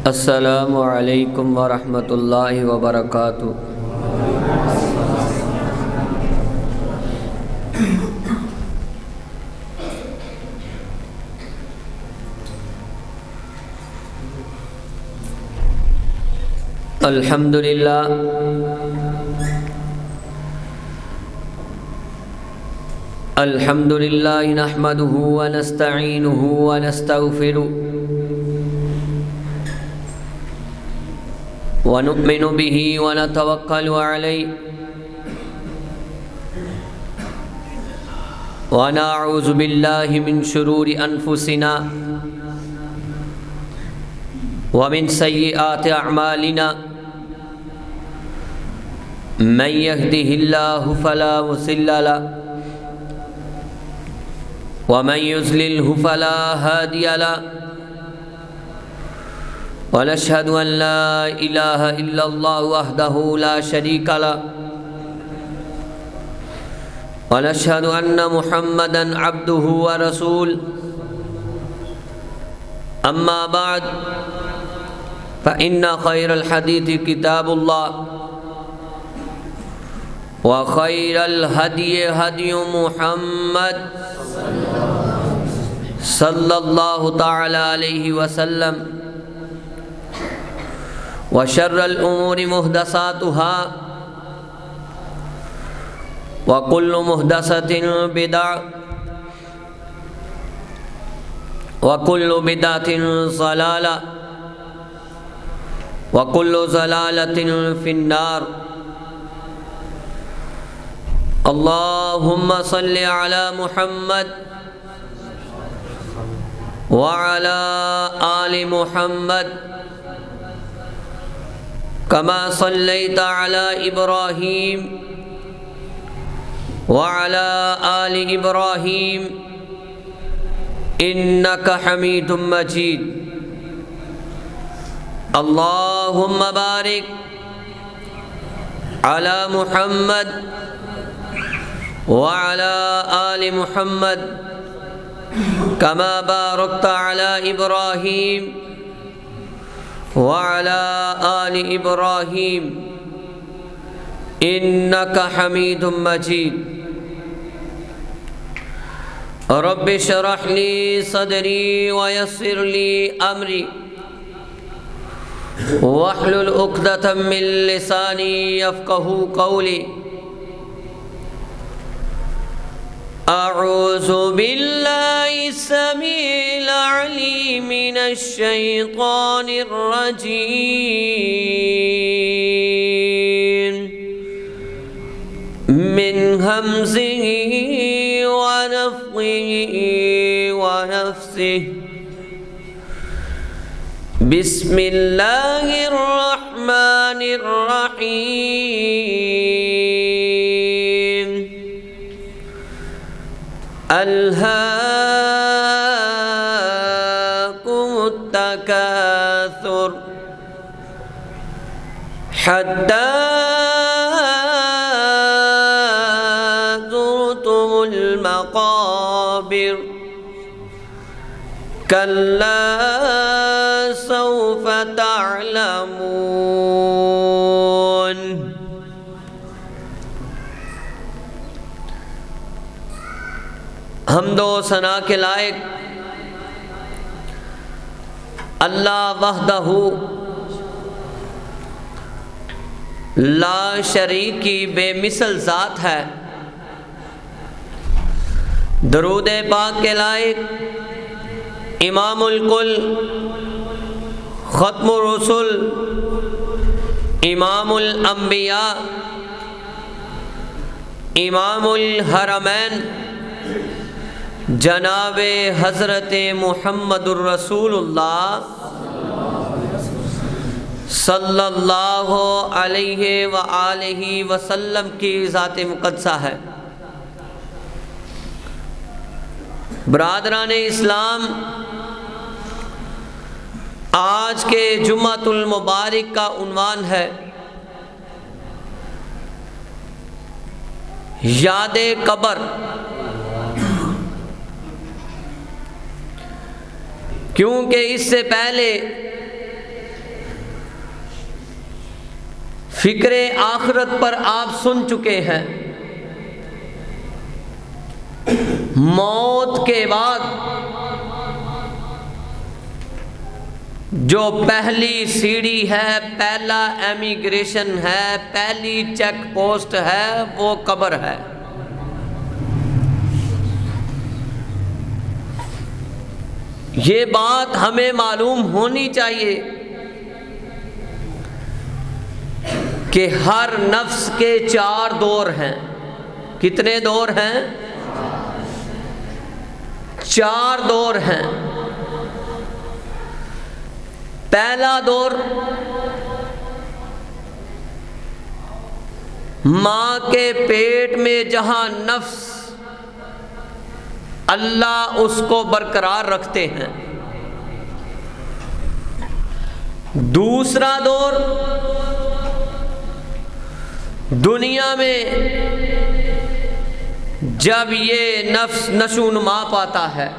السلام علیکم ورحمۃ اللہ وبرکاتہ۔ الحمد للہ الحمد للہ نحمده ونستعینه ونستغفره ونؤمن به ونتوکل علیہ ونعوذ باللہ من شرور انفسنا ومن سیئات اعمالنا من يهده الله فلا مضل له ومن يضلل فلا هادي له ونشهد أن لا إله إلا الله وحده لا شريك له ونشهد أن محمدا عبده ورسوله أما بعد فإن خير الحديث كتاب الله وخير الهدي هدي محمد صلى الله تعالى عليه وسلم وشر الأمور محدثاتها وكل محدثة بدعة وكل بدعة ضلالة وكل ضلالة في النار۔ اللهم صل على محمد وعلى آل محمد كما صليت على إبراهيم وعلى آل إبراهيم إنك حميد مجيد۔ اللهم بارك على محمد وعلى آل محمد كما باركت على إبراهيم وعلى آل إبراهيم إنك حميد مجيد۔ رب اشرح لي صدري ويسر لي أمري واحلل عقدة من لساني يفقهوا قولي۔ أعوذ بالله السميع العليم من الشيطان الرجيم من همزه ونفخه ونفثه بسم الله الرحمن الرحيم۔ ألهاكم التكاثر حتى زرتم المقابر كلا سوف تعلمون۔ حمد و ثنا کے لائق اللہ وحدہ لا شریک کی بے مثل ذات ہے۔ درود پاک کے لائق امام الکل ختم الرسل امام الانبیاء امام الحرمین جناب حضرت محمد الرسول اللہ صلی اللہ علیہ وآلہ وسلم کی ذات مقدسہ ہے۔ برادران اسلام، آج کے جمعۃ المبارک کا عنوان ہے یاد قبر۔ کیونکہ اس سے پہلے فکر آخرت پر آپ سن چکے ہیں۔ موت کے بعد جو پہلی سیڑھی ہے، پہلا امیگریشن ہے، پہلی چیک پوسٹ ہے، وہ قبر ہے۔ یہ بات ہمیں معلوم ہونی چاہیے کہ ہر نفس کے 4 دور ہیں۔ کتنے دور ہیں؟ 4 دور ہیں۔ پہلا دور ماں کے پیٹ میں جہاں نفس اللہ اس کو برقرار رکھتے ہیں۔ دوسرا دور دنیا میں جب یہ نفس نشو نما پاتا ہے۔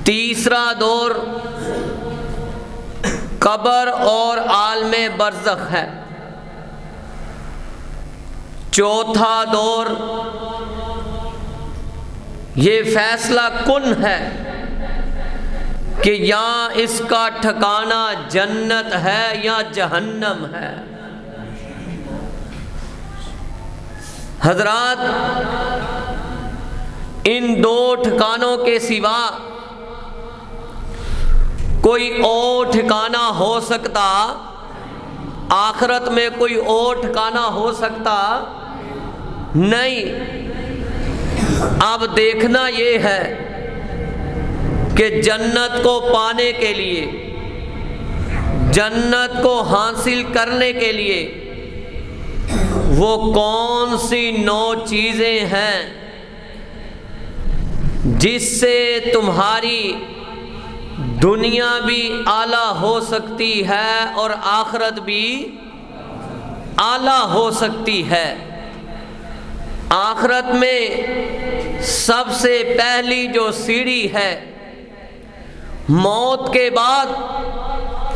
تیسرا دور قبر اور عالم برزخ ہے۔ چوتھا دور یہ فیصلہ کن ہے کہ یا اس کا ٹھکانہ جنت ہے یا جہنم ہے۔ حضرات، ان 2 ٹھکانوں کے سوا کوئی اور ٹھکانہ ہو سکتا؟ آخرت میں کوئی اور ٹھکانہ ہو سکتا نہیں۔ اب دیکھنا یہ ہے کہ جنت کو پانے کے لیے، جنت کو حاصل کرنے کے لیے وہ کون سی 9 چیزیں ہیں جس سے تمہاری دنیا بھی اعلیٰ ہو سکتی ہے اور آخرت بھی اعلیٰ ہو سکتی ہے۔ آخرت میں سب سے پہلی جو سیڑھی ہے، موت کے بعد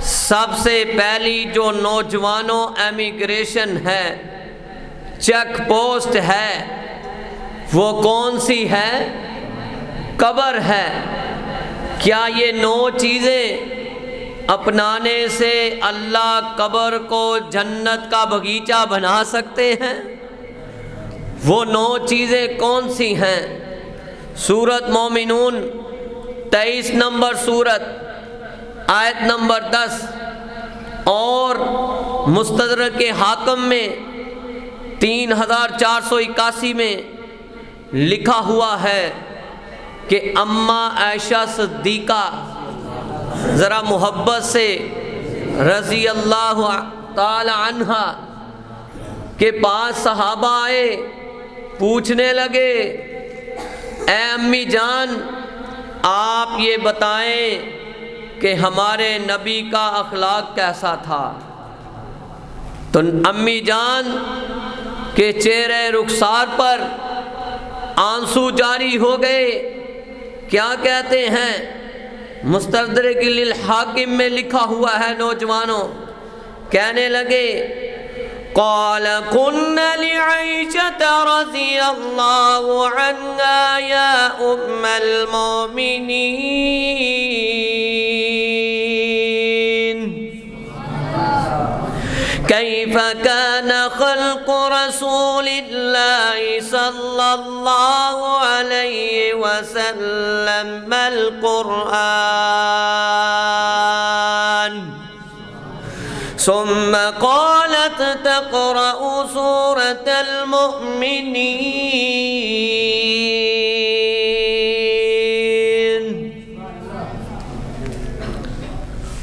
سب سے پہلی جو نوجوانوں امیگریشن ہے، چیک پوسٹ ہے، وہ کون سی ہے؟ قبر ہے۔ کیا یہ 9 چیزیں اپنانے سے اللہ قبر کو جنت کا باغیچہ بنا سکتے ہیں؟ وہ 9 چیزیں کون سی ہیں؟ سورۃ مومنون 23 نمبر سورت، آیت نمبر 10 اور مستدرک حاکم میں 3481 میں لکھا ہوا ہے کہ اماں عائشہ صدیقہ ذرا محبت سے رضی اللہ تعالی عنہا کے پاس صحابہ آئے، پوچھنے لگے، اے امی جان آپ یہ بتائیں کہ ہمارے نبی کا اخلاق کیسا تھا؟ تو امی جان کے چہرے رخسار پر آنسو جاری ہو گئے۔ کیا کہتے ہیں؟ مستدرک للحاکم میں لکھا ہوا ہے، نوجوانوں کہنے لگے، قال كنا لعائشة رضي الله عنها يا أم المؤمنين كيف كان خلق رسول الله صلى الله عليه وسلم القرآن ثم قالت تقرأ سورة المؤمنين۔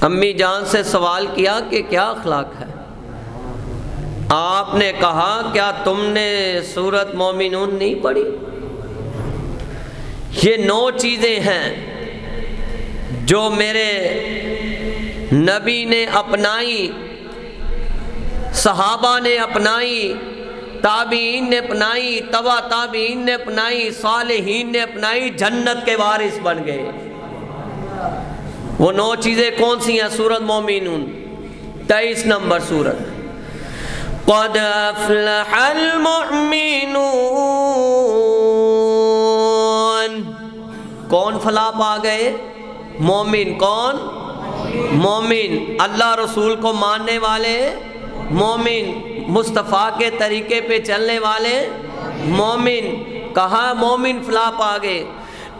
امی جان سے سوال کیا کہ کیا اخلاق ہے؟ آپ نے کہا کیا تم نے سورۃ مومنون نہیں پڑھی؟ یہ 9 چیزیں ہیں جو میرے نبی نے اپنائی، صحابہ نے اپنائی، تابعین نے اپنائی، تبع تابعین نے اپنائی، صالحین نے اپنائی، جنت کے وارث بن گئے۔ وہ 9 چیزیں کون سی ہیں؟ سورۃ مومنون 23 نمبر سورت. قد افلح المؤمنون. کون فلاح پا گئے؟ مومن. کون؟ مومن. اللہ رسول کو ماننے والے مومن، مصطفیٰ کے طریقے پہ چلنے والے مومن. کہا مومن فلاح پا گئے.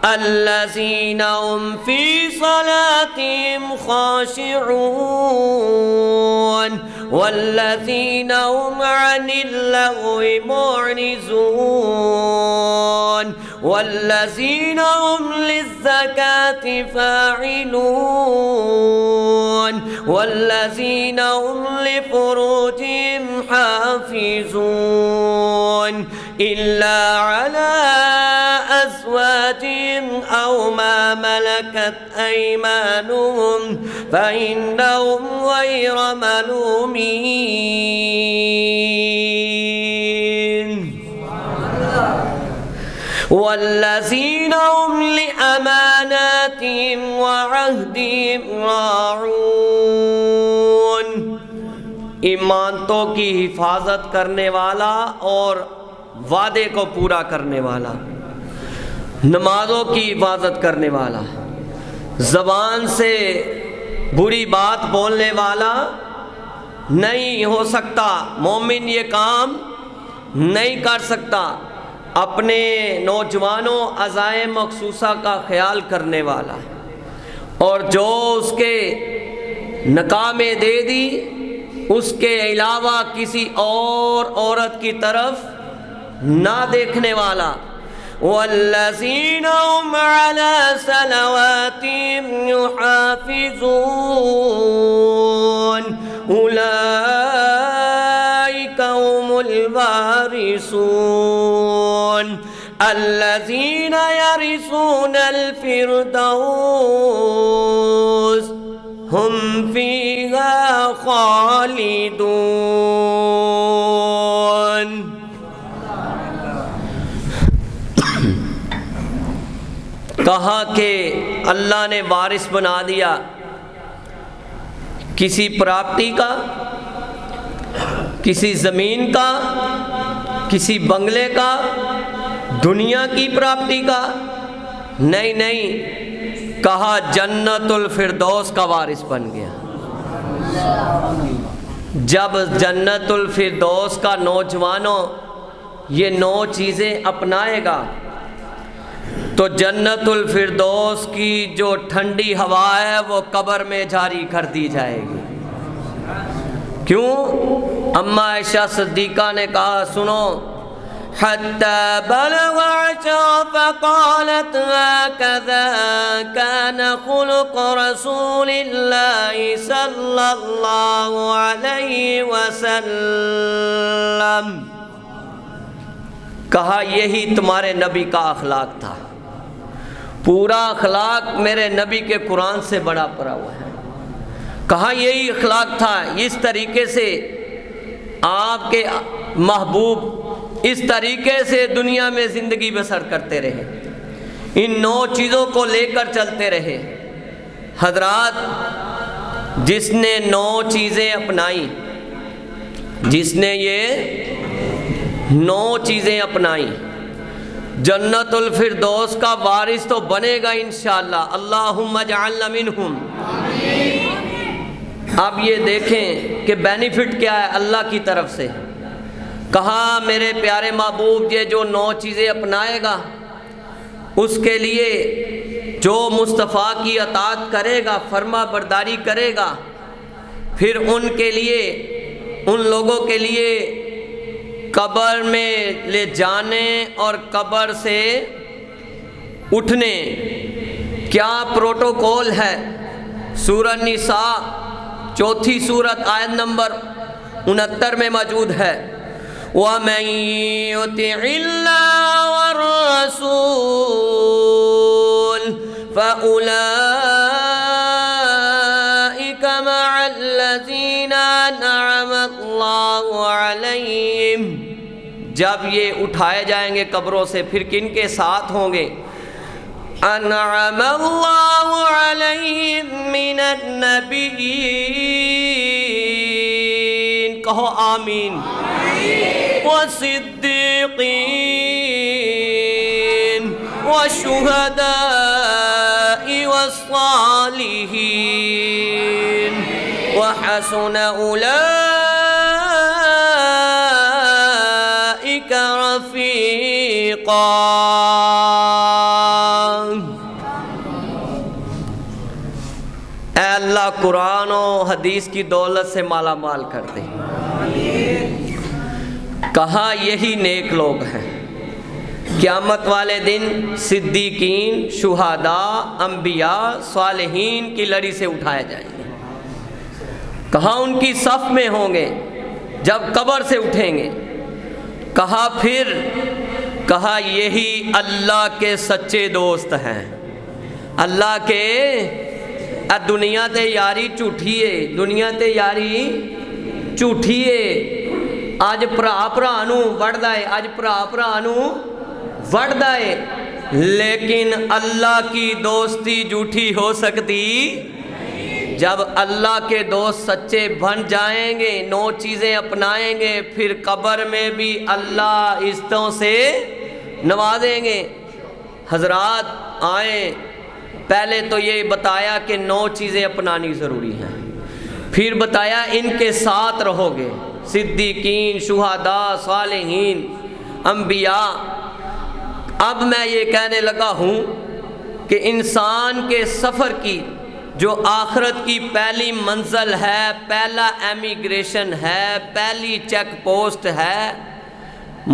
الذین هم فی صلاتهم خاشعون والذین هم عن اللغو معرضون والذین هم للزکاة فاعلون والذین هم لفروجهم حافظون الا على ازواجهم او ما ملكت ايمانهم فانهم غير ملومين والذين هم لأماناتهم وعهدهم راعون. ایمانتوں کی حفاظت کرنے والا اور وعدے کو پورا کرنے والا، نمازوں کی حفاظت کرنے والا، زبان سے بری بات بولنے والا نہیں ہو سکتا. مومن یہ کام نہیں کر سکتا. اپنے نوجوانوں عزائم مخصوصہ کا خیال کرنے والا، اور جو اس کے نکاح میں دے دی اس کے علاوہ کسی اور عورت کی طرف نہ دیکھنے والا. والذین هم علی صلواتهم یحافظون اولئک هم الوارثون الذین یرثون الفردوس هم فیہا خالدون. کہا کہ اللہ نے وارث بنا دیا کسی پراپرٹی کا، کسی زمین کا، کسی بنگلے کا، دنیا کی پراپرٹی کا نہیں. کہا جنت الفردوس کا وارث بن گیا. جب جنت الفردوس کا نوجوانوں یہ 9 چیزیں اپنائے گا تو جنت الفردوس کی جو ٹھنڈی ہوا ہے وہ قبر میں جاری کر دی جائے گی. کیوں؟ اماں عائشہ صدیقہ نے کہا سنو، حتى بلغ عشاف قالت هكذا كان خلق رسول الله صلى الله عليه وسلم. کہا یہی تمہارے نبی کا اخلاق تھا. پورا اخلاق میرے نبی کے قرآن سے بڑا پڑا ہوا ہے. کہا یہی اخلاق تھا. اس طریقے سے آپ کے محبوب اس طریقے سے دنیا میں زندگی بسر کرتے رہے، ان 9 چیزوں کو لے کر چلتے رہے. حضرات، جس نے 9 چیزیں اپنائی، جس نے یہ 9 چیزیں اپنائی، جنت الفردوس کا وارث تو بنے گا انشاءاللہ. اللہم اجعلنا منہم. اب یہ دیکھیں کہ بینیفٹ کیا ہے اللہ کی طرف سے. کہا میرے پیارے محبوب یہ جو 9 چیزیں اپنائے گا اس کے لیے جو مصطفیٰ کی اطاعت کرے گا، فرما برداری کرے گا، پھر ان کے لیے، ان لوگوں کے لیے قبر میں لے جانے اور قبر سے اٹھنے کیا پروٹوکول ہے. سورہ نساء 4 سورت آیت نمبر 69 میں موجود ہے. وَمَن يُطِعِ اللَّهَ وَالرَّسُولَ فَأُولَئِكَ مَعَ الَّذِينَ أَنْعَمَ اللَّهُ عَلَيْهِمْ. جب یہ اٹھائے جائیں گے قبروں سے پھر کن کے ساتھ ہوں گے؟ أَنْعَمَ اللَّهُ عَلَيْهِمْ مِنَ النَّبِيِّينَ آمین والصدیقین والشہداء والصالحین وحسن اولئک رفیقا۔ اے اللہ قرآن و حدیث کی دولت سے مالا مال کر دے۔ کہا یہی نیک لوگ ہیں، قیامت والے دن صدیقین، شہداء، انبیاء، صالحین کی لڑی سے اٹھائے جائیں گے۔ کہا ان کی صف میں ہوں گے جب قبر سے اٹھیں گے۔ کہا پھر کہا یہی اللہ کے سچے دوست ہیں۔ اللہ کے دنیا تے یاری جھوٹھی ہے، دنیا تے یاری جھوٹھی ہے۔ اج بھرا نو وڑدا ہے، اج بھرا نو وڑدا ہے، لیکن اللہ کی دوستی جھوٹھی ہو سکتی؟ جب اللہ کے دوست سچے بن جائیں گے، 9 چیزیں اپنائیں گے، پھر قبر میں بھی اللہ عزتوں سے نوازیں گے۔ حضرات آئیں، پہلے تو یہ بتایا کہ 9 چیزیں اپنانی ضروری ہیں، پھر بتایا ان کے ساتھ رہو گے، صدیقین، شہداء، صالحین، انبیاء۔ اب میں یہ کہنے لگا ہوں کہ انسان کے سفر کی جو آخرت کی پہلی منزل ہے، پہلا ایمیگریشن ہے، پہلی چیک پوسٹ ہے،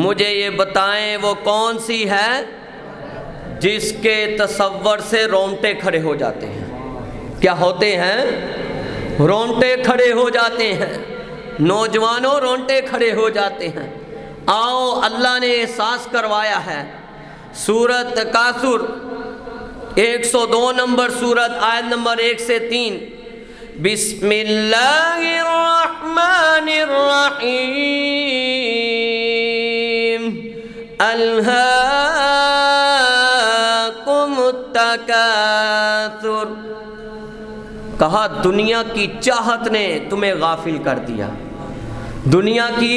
مجھے یہ بتائیں وہ کون سی ہے؟ جس کے تصور سے رونگٹے کھڑے ہو جاتے ہیں۔ کیا ہوتے ہیں؟ رونگٹے کھڑے ہو جاتے ہیں۔ نوجوانوں رونگٹے کھڑے ہو جاتے ہیں۔ آؤ، اللہ نے احساس کروایا ہے۔ سورۃ تکاثر 102 نمبر سورت، آیت نمبر 1 سے 3۔ بسم اللہ الرحمن الرحیم الہاکم التکاثر۔ کہا دنیا کی چاہت نے تمہیں غافل کر دیا۔ دنیا کی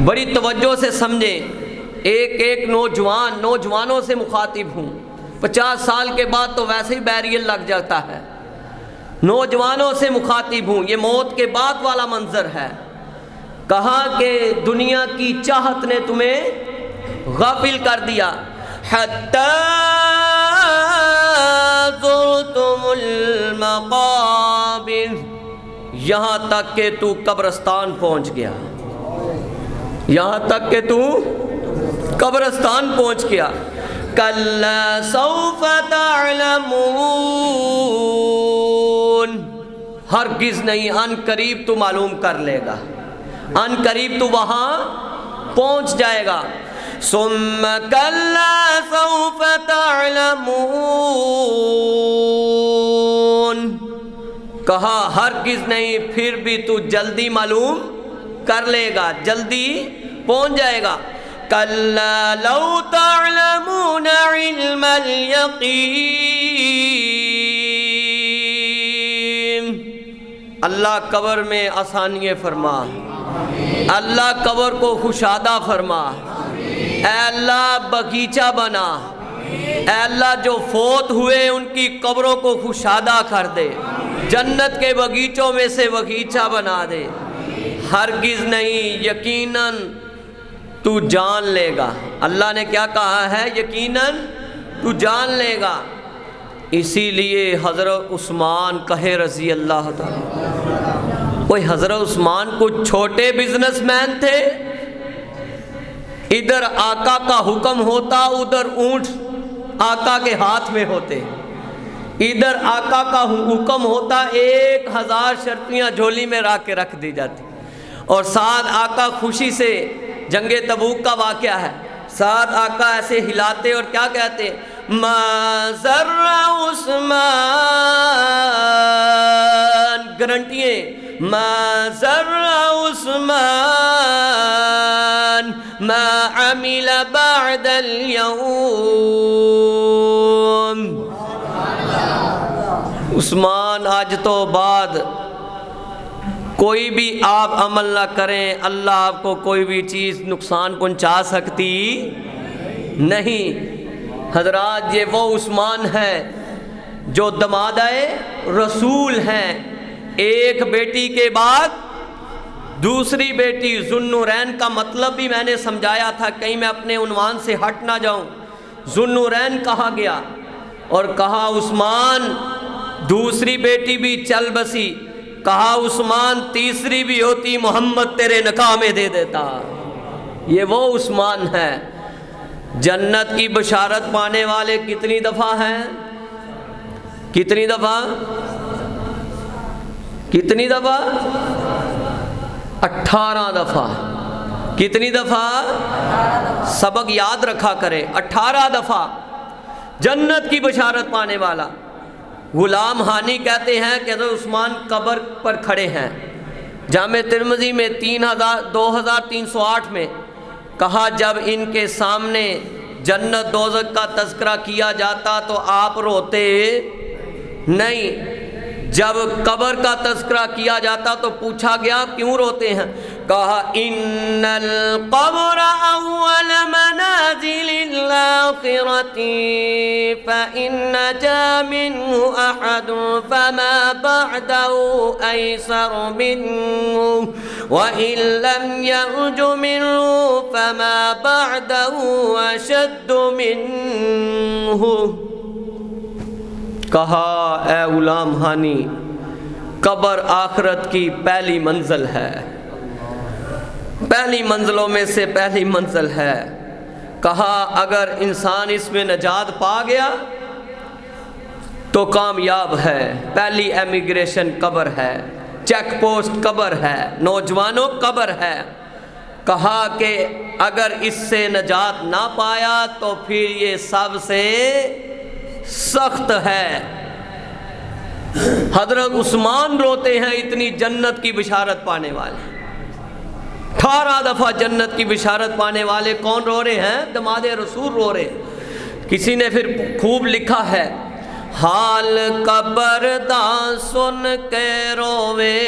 بڑی توجہ سے سمجھیں، ایک نوجوانوں سے مخاطب ہوں۔ 50 سال کے بعد تو ویسے ہی بیریئر لگ جاتا ہے۔ نوجوانوں سے مخاطب ہوں، یہ موت کے بعد والا منظر ہے۔ کہا کہ دنیا کی چاہت نے تمہیں غافل کر دیا۔ حتی زرتم المقابر، یہاں تک کہ تو قبرستان پہنچ گیا، یہاں تک کہ تو قبرستان پہنچ گیا۔ کلا سوف تعلمون، ہرگز نہیں، ان قریب تو معلوم کر لے گا، ان قریب تو وہاں پہنچ جائے گا۔ ثم کلا سوف تعلمون، کہا ہرگز نہیں، پھر بھی تو جلدی معلوم کر لے گا، جلدی پہنچ جائے گا۔ کلا لو تعلمون علم الیقین، اللہ قبر میں آسانیاں فرما، اللہ قبر کو خوشادہ فرما، اے اللہ باغیچہ بنا، اے اللہ جو فوت ہوئے ان کی قبروں کو خوشادہ کر دے، جنت کے باغیچوں میں سے باغیچہ بنا دے۔ ہرگز نہیں، یقیناً تو جان لے گا۔ اللہ نے کیا کہا ہے؟ یقیناً تو جان لے گا۔ اسی لیے حضرت عثمان کہے رضی اللہ تعالیٰ، کوئی حضرت عثمان کچھ چھوٹے بزنس مین تھے، ادھر آقا کا حکم ہوتا، ادھر اونٹ آقا کے ہاتھ میں ہوتے، ادھر آقا کا حکم ہوتا، 1000 شرفیاں جھولی میں رکھ دی جاتی، اور ساتھ آقا خوشی سے، جنگ تبوک کا واقعہ ہے، ساتھ آقا ایسے ہلاتے اور کیا کہتے؟ ما ذر عثمان، گارنٹییں، ما ذر عثمان ما عمل بعد اليوم، عثمان آج تو بعد کوئی بھی آپ عمل نہ کریں، اللہ آپ کو کوئی بھی چیز نقصان پہنچا سکتی نہیں۔ حضرات یہ وہ عثمان ہے جو دمادہ رسول ہیں، ایک بیٹی کے بعد دوسری بیٹی ذوالنورین کا مطلب بھی میں نے سمجھایا تھا، کہیں میں اپنے عنوان سے ہٹ نہ جاؤں۔ ذوالنورین کہا گیا اور کہا عثمان دوسری بیٹی بھی چل بسی، کہا عثمان تیسری بھی ہوتی محمد تیرے نکاح میں دے دیتا۔ یہ وہ عثمان ہے۔ جنت کی بشارت پانے والے کتنی دفعہ ہیں؟ کتنی دفعہ؟ کتنی دفعہ؟ 18 دفعہ۔ کتنی دفعہ؟ سبق یاد رکھا کرے، 18 دفعہ جنت کی بشارت پانے والا۔ غلام حانی کہتے ہیں کہ حضرت عثمان قبر پر کھڑے ہیں، جامع ترمذی میں 2308 میں کہا جب ان کے سامنے جنت دوزخ کا تذکرہ کیا جاتا تو آپ روتے نہیں، جب قبر کا تذکرہ کیا جاتا تو پوچھا گیا کیوں روتے ہیں؟ کہا ان القبر اول منازل الآخرة فإن نجا منه احد فما بعده ايسر منه وإن لم يرج منه فما بعده اشد منه۔ کہا اے غلام حانی قبر آخرت کی پہلی منزل ہے، پہلی منزلوں میں سے پہلی منزل ہے۔ کہا اگر انسان اس میں نجات پا گیا تو کامیاب ہے، پہلی امیگریشن قبر ہے، چیک پوسٹ قبر ہے، نوجوانوں قبر ہے۔ کہا کہ اگر اس سے نجات نہ پایا تو پھر یہ سب سے سخت ہے۔ حضرت عثمان روتے ہیں، اتنی جنت کی بشارت پانے والے 18 دفعہ جنت کی بشارت پانے والے کون رو رہے ہیں؟ دماد رسول رو رہے ہیں۔ کسی نے پھر خوب لکھا ہے حال قبر دا سن کے روے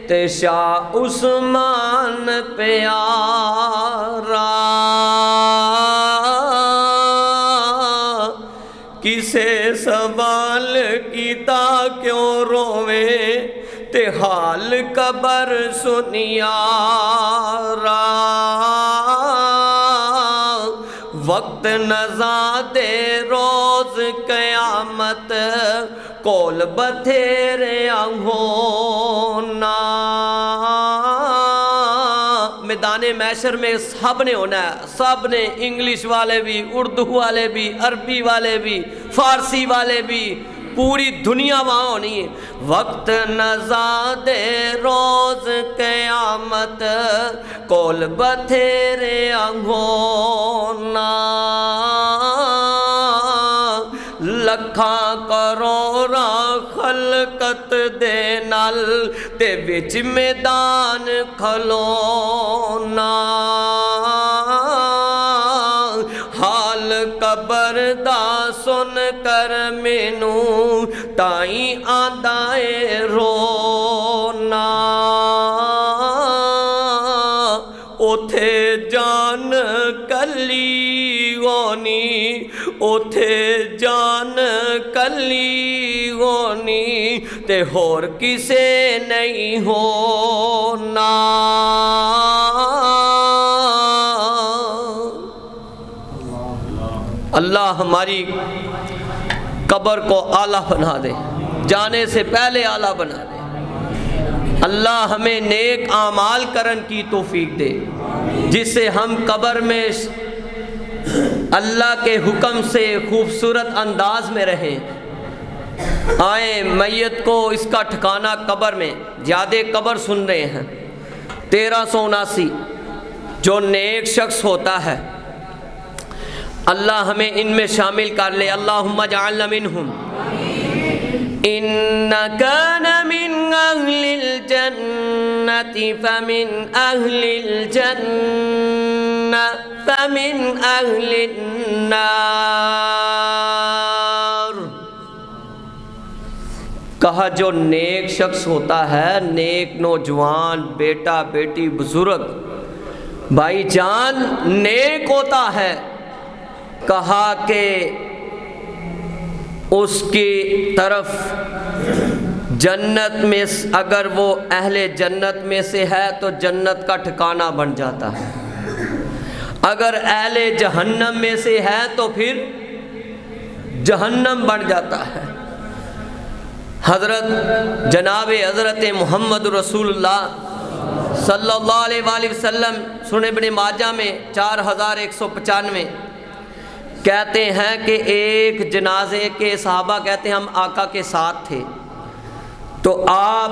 تے شاہ عثمان پیارا، کسے سوال کیتا کیوں روے تے حال قبر سنیا را، وقت نزا دے روز قیامت کول بتھیرے ہونا۔ میدان محشر میں سب نے ہونا ہے، سب نے، انگلش والے بھی، اردو والے بھی، عربی والے بھی، فارسی والے بھی، پوری دنیا وہاں ہونی ہے۔ وقت نزا دے روز قیامت کول بتھیرے ہونا، لکھاں کروڑا خلقت دے نال تے وچ میدان کھلونا، حال قبر دا سن کر مینوں تائیں آندا اے رونا، اوتھے جان کلی ہونی، اوتھے جان کلی ہونی تے ہور کسے نہیں ہونا۔ اللہ ہماری قبر کو اعلیٰ بنا دے، جانے سے پہلے اعلیٰ بنا دے۔ اللہ ہمیں نیک اعمال کرن کی توفیق دے، جس سے ہم قبر میں اللہ کے حکم سے خوبصورت انداز میں رہیں۔ آئیں میت کو اس کا ٹھکانہ قبر میں، یاد قبر سن رہے ہیں 1379، جو نیک شخص ہوتا ہے اللہ ہمیں ان میں شامل کر لے۔ اللہم اجعلنا منہم۔ إِنَّ كَانَ مِنْ أَهْلِ الْجَنَّةِ فَمِنْ أَهْلِ الْجَنَّةِ فَمِنْ أَهْلِ النَّارِ۔ کہا جو نیک شخص ہوتا ہے، نیک نوجوان، بیٹا بیٹی، بزرگ، بھائی جان نیک ہوتا ہے، کہا کہ اس کی طرف جنت میں اگر وہ اہل جنت میں سے ہے تو جنت کا ٹھکانہ بن جاتا ہے، اگر اہل جہنم میں سے ہے تو پھر جہنم بن جاتا ہے۔ حضرت محمد رسول اللہ صلی اللہ علیہ وآلہ وسلم سنن ابن ماجہ میں 4195 کہتے ہیں کہ ایک جنازے کے صحابہ کہتے ہیں ہم آقا کے ساتھ تھے، تو آپ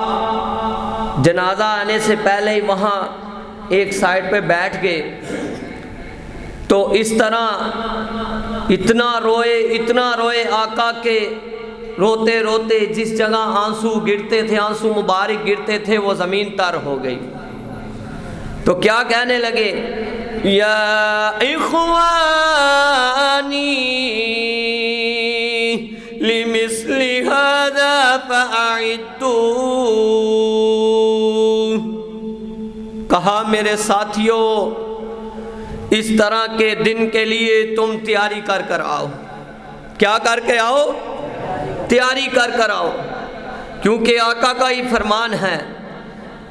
جنازہ آنے سے پہلے ہی وہاں ایک سائڈ پہ بیٹھ گئے، تو اس طرح اتنا روئے آقا کے روتے روتے جس جگہ آنسو گرتے تھے، آنسو مبارک گرتے تھے، وہ زمین تر ہو گئی۔ تو کیا کہنے لگے؟ یا اخوانی لمثل هذا فاعدوا، کہا میرے ساتھیوں اس طرح کے دن کے لیے تم تیاری کر آؤ۔ کیا کر کے آؤ؟ تیاری کر آؤ، کیونکہ آقا کا ہی فرمان ہے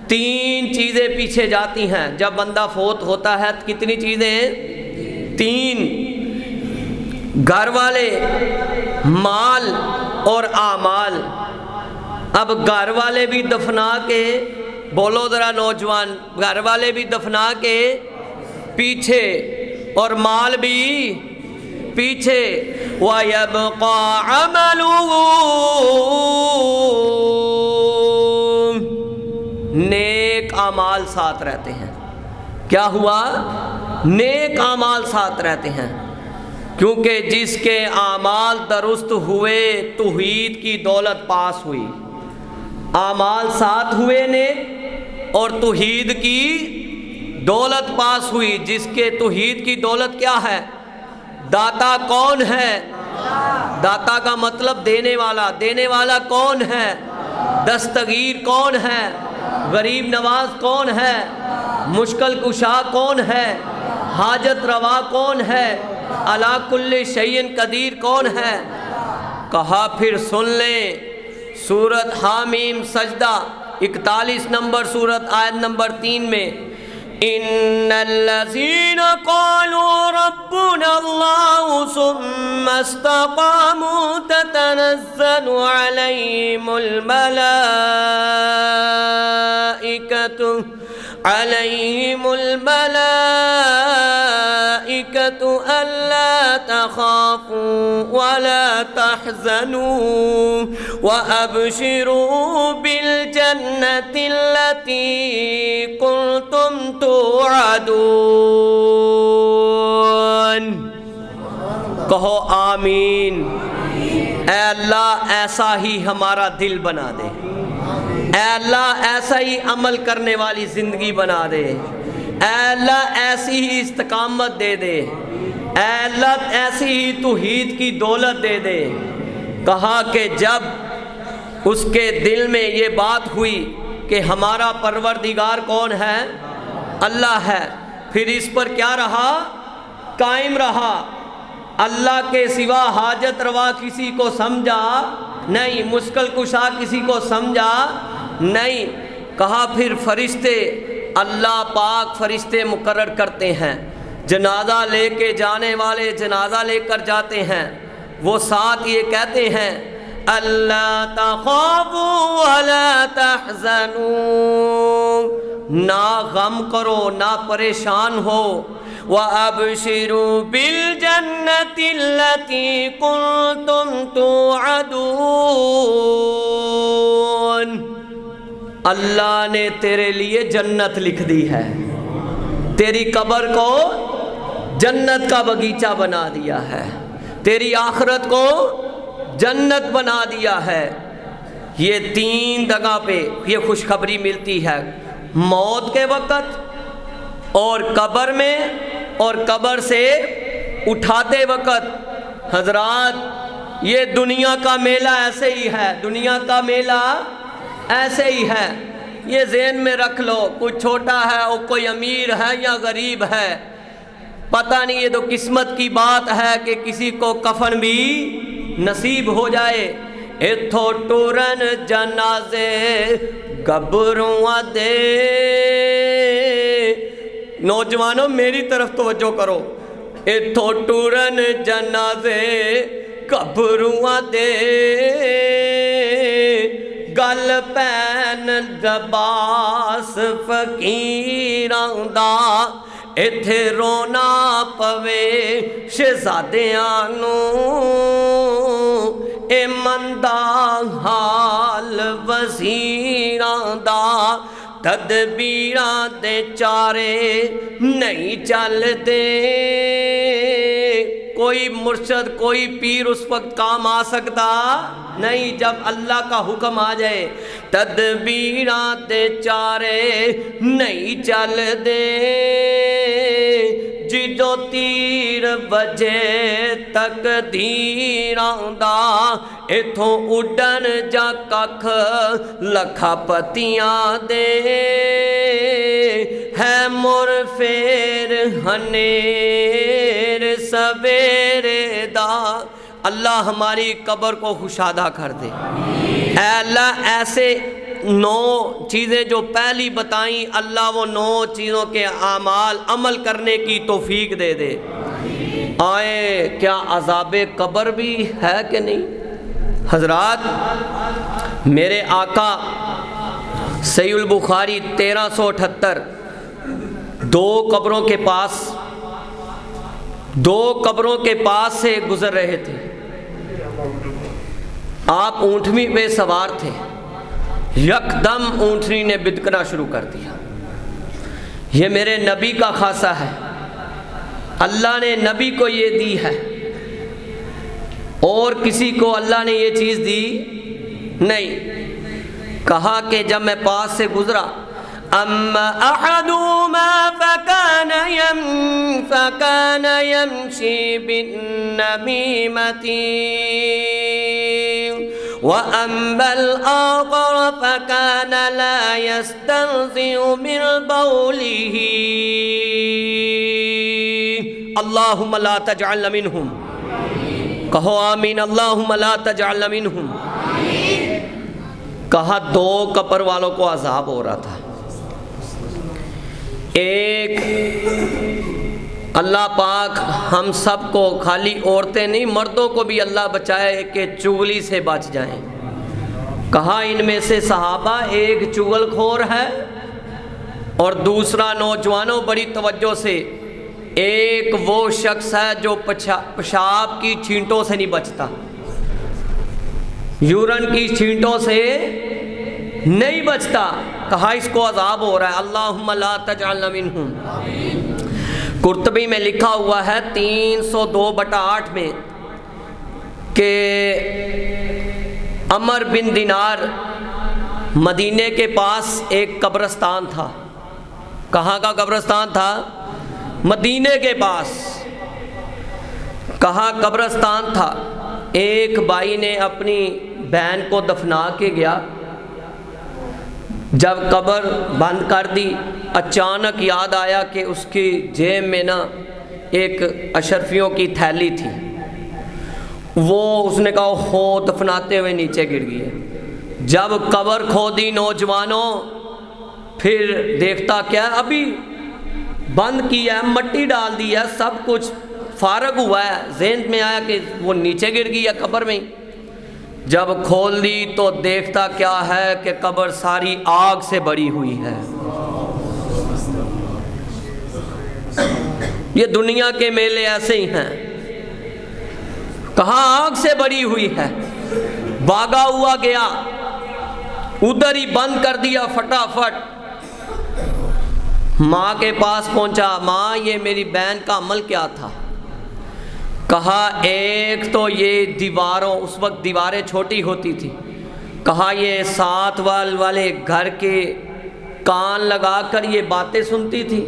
3 چیزیں پیچھے جاتی ہیں جب بندہ فوت ہوتا ہے۔ کتنی چیزیں ہیں؟ 3، گھر والے، مال اور اعمال۔ اب گھر والے بھی دفنا کے، بولو ذرا نوجوان، گھر والے بھی دفنا کے پیچھے اور مال بھی پیچھے۔ وَيَبْقَى عَمَلُهُ، نیک اعمال ساتھ رہتے ہیں۔ کیا ہوا؟ نیک اعمال ساتھ رہتے ہیں، کیونکہ جس کے اعمال درست ہوئے توحید کی دولت پاس ہوئی۔ اعمال ساتھ ہوئے نیک اور توحید کی دولت پاس ہوئی۔ جس کے توحید کی دولت کیا ہے؟ داتا کون ہے؟ داتا کا مطلب دینے والا۔ دینے والا کون ہے؟ دستگیر کون ہے؟ غریب نواز کون ہے؟ مشکل کشا کون ہے؟ حاجت روا کون ہے؟ علی کل شیء قدیر کون ہے؟ کہا پھر سن لیں سورۃ حامیم سجدہ 41 نمبر سورت آیت نمبر 3 میں، ان الذین قالوا ربنا اللہ ثم استقاموا تتنزل علیہم الملائکۃ الا تخافوا ولا تحزنوا وابشروا بالجنة التي كنتم توعدون۔ کہو آمین۔ اے اللہ ایسا ہی ہمارا دل بنا دے، اے اللہ ایسا ہی عمل کرنے والی زندگی بنا دے، اے اللہ ایسی ہی استقامت دے دے، اے اللہ ایسی ہی توحید کی دولت دے دے۔ کہا کہ جب اس کے دل میں یہ بات ہوئی کہ ہمارا پروردگار کون ہے؟ اللہ ہے، پھر اس پر کیا رہا؟ قائم رہا۔ اللہ کے سوا حاجت روا کسی کو سمجھا نہیں، مشکل کشا کسی کو سمجھا نہیں۔ کہا پھر فرشتے، اللہ پاک فرشتے مقرر کرتے ہیں، جنازہ لے کے جانے والے جنازہ لے کر جاتے ہیں، وہ ساتھ یہ کہتے ہیں اللہ تخافوا ولا تحزنوا، نہ غم کرو نہ پریشان ہو، وَأَبْشِرُوا بِالْجَنَّةِ الَّتِي كُنْتُمْ تُوعَدُونَ، اللہ نے تیرے لیے جنت لکھ دی ہے، تیری قبر کو جنت کا باغیچہ بنا دیا ہے، تیری آخرت کو جنت بنا دیا ہے۔ یہ 3 جگہ پہ یہ خوشخبری ملتی ہے، موت کے وقت اور قبر میں اور قبر سے اٹھاتے وقت۔ حضرات یہ دنیا کا میلہ ایسے ہی ہے، دنیا کا میلہ ایسے ہی ہے، یہ ذہن میں رکھ لو۔ کوئی چھوٹا ہے اور کوئی امیر ہے یا غریب ہے، پتہ نہیں، یہ تو قسمت کی بات ہے کہ کسی کو کفن بھی نصیب ہو جائے۔ اتھو ٹورن جنازے گبروں دے، نوجوانوں میری طرف توجہ کرو، اتھو ٹورن جنازے گبروں دے، گل پین لباس فقیراں دا، ایتھے رونا پوے شہزادیاں نوں، اے مندا حال وزیراں دا، تدبیراں دے چارے نہیں چل دے۔ کوئی مرشد کوئی پیر اس وقت کام آ سکتا نہیں جب اللہ کا حکم آ جائے۔ تدبیراں دے چارے نہیں چل دے، جدو تیر بجے تقدیراں دا، اتھوں اڈن جا ککھ لکھا پتیاں دے، ہے مر فیر ہنیر سویرے دا۔ اللہ ہماری قبر کو خوشادہ کر دے۔ اے اللہ ایسے 9 چیزیں جو پہلی بتائیں، اللہ وہ 9 چیزوں کے اعمال عمل کرنے کی توفیق دے دے۔ آئے کیا عذاب قبر بھی ہے کہ نہیں؟ حضرات میرے آقا صحیح البخاری 1378 دو قبروں کے پاس سے گزر رہے تھے۔ آپ اونٹنی پہ سوار تھے، یکدم اونٹنی نے بدکنا شروع کر دیا۔ یہ میرے نبی کا خاصہ ہے، اللہ نے نبی کو یہ دی ہے، اور کسی کو اللہ نے یہ چیز دی نہیں۔ کہا کہ جب میں پاس سے گزرا، اما احدهما فكان يمشي بالنميمة واما الاخر فكان لا يستنزئ من بوله اللهم لا تجعلنا منهم، کہو آمین، اللهم لا تجعلنا منهم۔ کہا 2 قبر والوں کو عذاب ہو رہا تھا۔ ایک اللہ پاک ہم سب کو، خالی عورتیں نہیں مردوں کو بھی اللہ بچائے کہ چغلی سے بچ جائیں۔ کہا ان میں سے صحابہ ایک چغل خور ہے اور دوسرا نوجوانوں بڑی توجہ سے، ایک وہ شخص ہے جو پیشاب کی چھینٹوں سے نہیں بچتا، یورن کی چھینٹوں سے نہیں بچتا۔ کہا اس کو عذاب ہو رہا ہے، اللہم لا تجعلنا منہم۔ قرطبی میں لکھا ہوا ہے 302/8 میں کہ عمر بن دینار مدینے کے پاس ایک قبرستان تھا۔ کہاں کا قبرستان تھا؟ مدینے کے پاس۔ کہاں قبرستان تھا؟ ایک بھائی نے اپنی بہن کو دفنا کے گیا، جب قبر بند کر دی اچانک یاد آیا کہ اس کی جیب میں ایک اشرفیوں کی تھیلی تھی، وہ اس نے کہا ہو دفناتے ہوئے نیچے گر گئی ہے۔ جب قبر کھودی نوجوانوں، پھر دیکھتا کیا ابھی بند کیا ہے، مٹی ڈال دی ہے، سب کچھ فارغ ہوا ہے، ذہن میں آیا کہ وہ نیچے گر گئی ہے قبر میں۔ جب کھول دی تو دیکھتا کیا ہے کہ قبر ساری آگ سے بھری ہوئی ہے۔ یہ دنیا کے میلے ایسے ہی ہیں، کہاں آگ سے بھری ہوئی ہے۔ بھاگا ہوا گیا، ادھر ہی بند کر دیا فٹافٹ۔ ماں کے پاس پہنچا، ماں یہ میری بہن کا عمل کیا تھا؟ کہا ایک تو یہ دیواروں، اس وقت دیواریں چھوٹی ہوتی تھی، کہا یہ 7 والے گھر کے کان لگا کر یہ باتیں سنتی تھی۔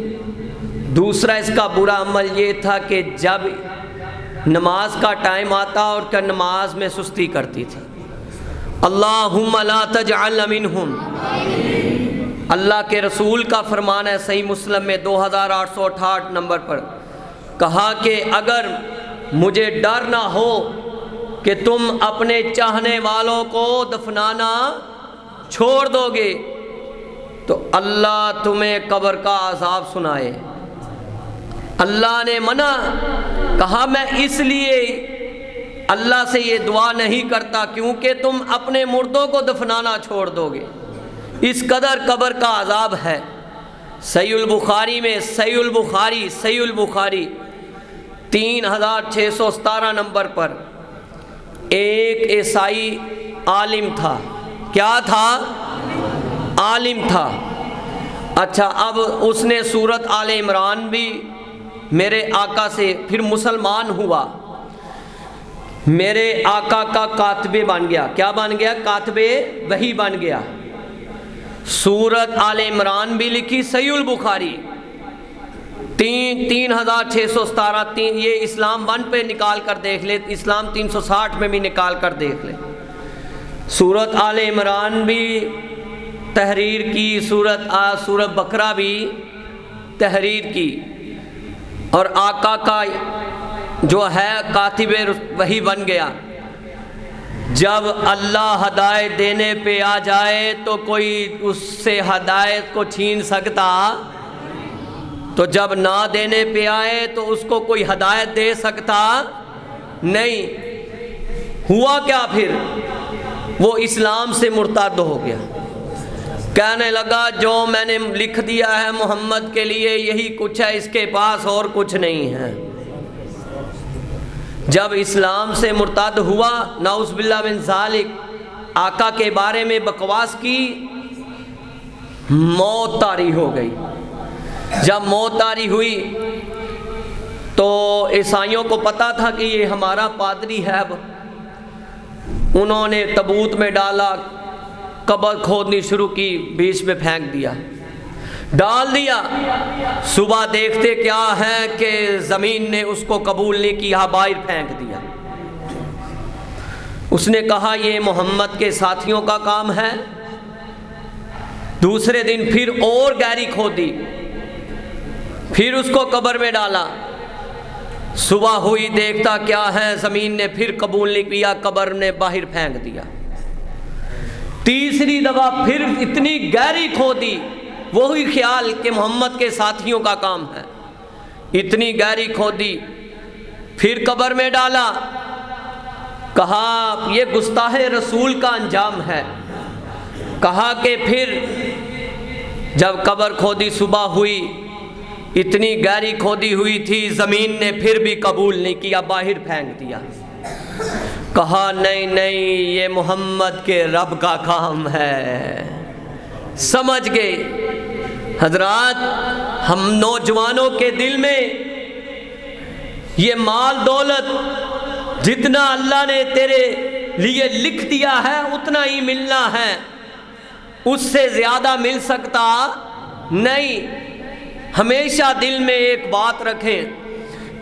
دوسرا اس کا برا عمل یہ تھا کہ جب نماز کا ٹائم آتا اور کہ نماز میں سستی کرتی تھی. اللہم لا تجعل منہم. اللہ کے رسول کا فرمان ہے صحیح مسلم میں 2868 نمبر پر، کہا کہ اگر مجھے ڈر نہ ہو کہ تم اپنے چاہنے والوں کو دفنانا چھوڑ دو گے تو اللہ تمہیں قبر کا عذاب سنائے. اللہ نے منع کہا میں اس لیے اللہ سے یہ دعا نہیں کرتا کیونکہ تم اپنے مردوں کو دفنانا چھوڑ دو گے، اس قدر قبر کا عذاب ہے. صحیح البخاری میں صحیح البخاری 3617 نمبر پر ایک عیسائی عالم تھا. کیا تھا؟ عالم تھا. اچھا، اب اس نے سورۃ آل عمران بھی میرے آقا سے پھر مسلمان ہوا، میرے آقا کا کاتب بن گیا. کیا بن گیا؟ کاتب وحی بن گیا. سورۃ آل عمران بھی لکھی. صحیح البخاری 3617 یہ اسلام 1 پہ نکال کر دیکھ لے، اسلام 360 میں بھی نکال کر دیکھ لے. سورۃ آل عمران بھی تحریر کی، سورۃ بقرہ بھی تحریر کی، اور آقا کا جو ہے کاتب وحی بن گیا. جب اللہ ہدایت دینے پہ آ جائے تو کوئی اس سے ہدایت کو چھین سکتا، تو جب نہ دینے پہ آئے تو اس کو کوئی ہدایت دے سکتا نہیں. ہوا کیا پھر؟ وہ اسلام سے مرتد ہو گیا. کہنے لگا جو میں نے لکھ دیا ہے محمد کے لیے یہی کچھ ہے، اس کے پاس اور کچھ نہیں ہے. جب اسلام سے مرتد ہوا، نعوذ باللہ من ذالک، آقا کے بارے میں بکواس کی، موت طاری ہو گئی. جب موت طاری ہوئی تو عیسائیوں کو پتا تھا کہ یہ ہمارا پادری ہے. اب انہوں نے تابوت میں ڈالا، قبر کھودنی شروع کی، بیچ میں پھینک دیا، ڈال دیا. صبح دیکھتے کیا ہے کہ زمین نے اس کو قبول نہیں کیا، باہر پھینک دیا. اس نے کہا یہ محمد کے ساتھیوں کا کام ہے. دوسرے دن پھر اور گہری کھودی، پھر اس کو قبر میں ڈالا. صبح ہوئی دیکھتا کیا ہے زمین نے پھر قبول نہیں کیا، قبر نے باہر پھینک دیا. تیسری دفعہ پھر اتنی گہری کھودی، وہی خیال کہ محمد کے ساتھیوں کا کام ہے. اتنی گہری کھودی، پھر قبر میں ڈالا. کہا یہ گستاخ رسول کا انجام ہے. کہا کہ پھر جب قبر کھودی، صبح ہوئی، اتنی گہری کھودی ہوئی تھی، زمین نے پھر بھی قبول نہیں کیا، باہر پھینک دیا. کہا نہیں یہ محمد کے رب کا کام ہے. سمجھ گئے حضرات، ہم نوجوانوں کے دل میں یہ مال دولت جتنا اللہ نے تیرے لیے لکھ دیا ہے اتنا ہی ملنا ہے، اس سے زیادہ مل سکتا نہیں. ہمیشہ دل میں ایک بات رکھیں،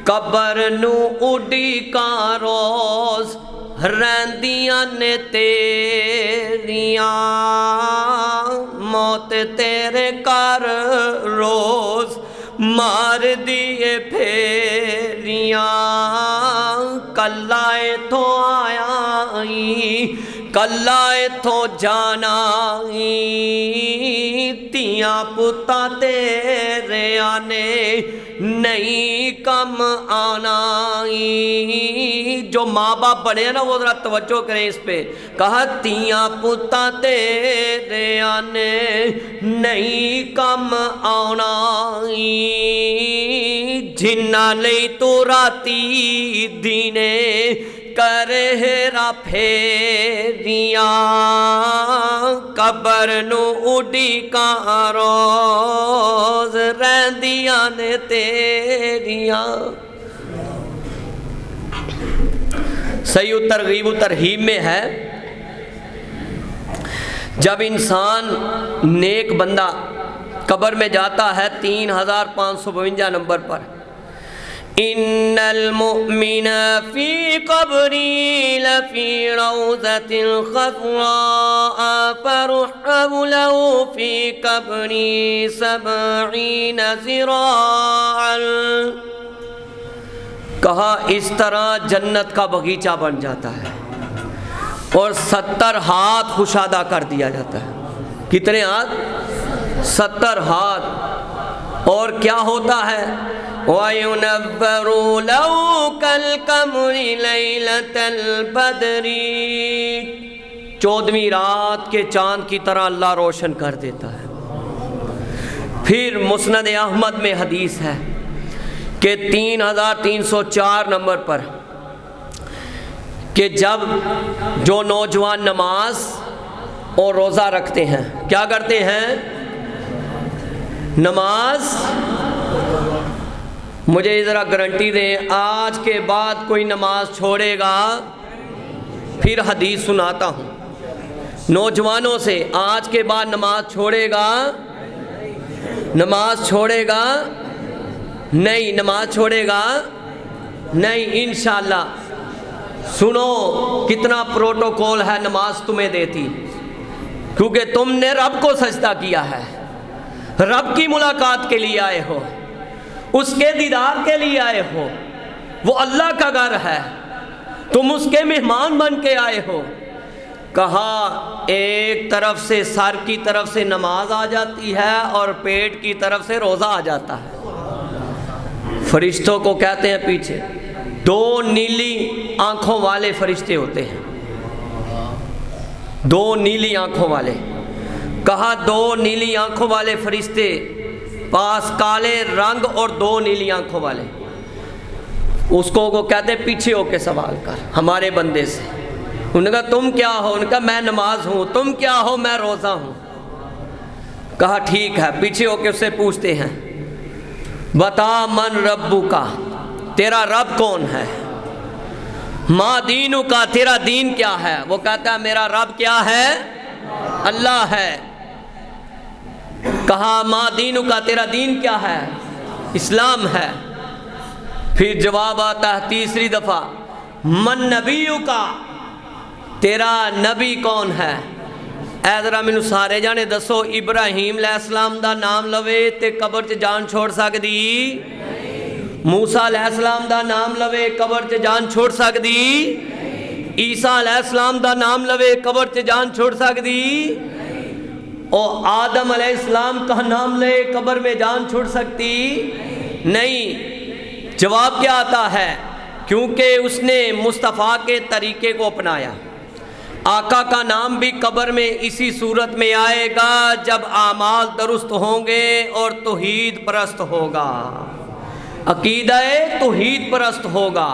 قبر نو اڈی کا روز رہندیاں نے تیریاں، موت تیرے کر روز مار دیے پھیریاں. کلا ایتھوں آیا کلا ایتھوں جانا، تیاں پتا تیرے آنے نہیں کم آنا. جو ماں باپ بڑے ہیں نا وہ ذرا توجہ کریں اس پہ. کہا تیاں پتا تیرے آنے نہیں کم آنا، جنہ لئی تو راتی دینے کرے ہیرا پھیریاں. قبر نو اڈی کا روز رہندیاں نے تیریاں. صحیح ترغیب و ترہیب میں ہے، جب انسان نیک بندہ قبر میں جاتا ہے 3552 نمبر پر، ان المؤمن فی قبری لفی روضۃ خضراء فرحب له فی قبری 70 ذراعا، کہا اس طرح جنت کا باغیچہ بن جاتا ہے اور 70 ہاتھ کشادہ کر دیا جاتا ہے۔ کتنے ہاتھ؟ 70 ہاتھ۔ اور کیا ہوتا ہے؟ وَيُنَبَّرُ لَهُ كَالْقَمَرِ لَيْلَةَ الْبَدْرِ، 14ویں رات کے چاند کی طرح اللہ روشن کر دیتا ہے۔ پھر مسند احمد میں حدیث ہے کہ 3304 نمبر پر کہ جب جو نوجوان نماز اور روزہ رکھتے ہیں، کیا کرتے ہیں؟ نماز، مجھے ذرا گارنٹی دیں آج کے بعد کوئی نماز چھوڑے گا؟ پھر حدیث سناتا ہوں نوجوانوں سے، آج کے بعد نماز چھوڑے گا؟ نماز چھوڑے گا نہیں؟ نماز چھوڑے گا نہیں انشاءاللہ۔ سنو کتنا پروٹوکول ہے نماز تمہیں دیتی، کیونکہ تم نے رب کو سجدہ کیا ہے، رب کی ملاقات کے لیے آئے ہو، اس کے دیدار کے لیے آئے ہو، وہ اللہ کا گھر ہے، تم اس کے مہمان بن کے آئے ہو۔ کہا ایک طرف سے سر کی طرف سے نماز آ جاتی ہے اور پیٹ کی طرف سے روزہ آ جاتا ہے۔ فرشتوں کو کہتے ہیں پیچھے 2 نیلی آنکھوں والے فرشتے ہوتے ہیں، 2 نیلی آنکھوں والے۔ کہا 2 نیلی آنکھوں والے فرشتے، پاس کالے رنگ اور 2 نیلی آنکھوں والے۔ اس کو وہ کہتے پیچھے ہو کے سوال کر ہمارے بندے سے۔ انہوں نے کہا تم کیا ہو؟ انہوں نے کہا میں نماز ہوں۔ تم کیا ہو؟ میں روزہ ہوں۔ کہا ٹھیک ہے، پیچھے ہو کے اس سے پوچھتے ہیں بتا من ربک، تیرا رب کون ہے؟ ما دینک، تیرا دین کیا ہے؟ وہ کہتا ہے میرا رب کیا ہے؟ اللہ ہے۔ کہا ما دینک، تیرا دین کیا ہے؟ اسلام ہے۔ پھر جواب آتا ہے تیسری دفعہ من نبیک، تیرا نبی کون ہے؟ اے ذرا مینوں سارے جانے دسو ابراہیم علیہ السلام دا نام لوے تے قبر 'چ جان چھوڑ سکدی؟ موسیٰ علیہ السلام دا نام لوے قبر 'چ جان چھوڑ سکدی؟ عیسیٰ علیہ السلام دا نام لوے قبر 'چ جان چھوڑ سکدی؟ او آدم علیہ السلام کا نام لے قبر میں جان چھوڑ سکتی؟ نہیں۔ جواب کیا آتا ہے؟ کیونکہ اس نے مصطفیٰ کے طریقے کو اپنایا۔ آقا کا نام بھی قبر میں اسی صورت میں آئے گا جب اعمال درست ہوں گے اور توحید پرست ہوگا، عقیدہ توحید پرست ہوگا،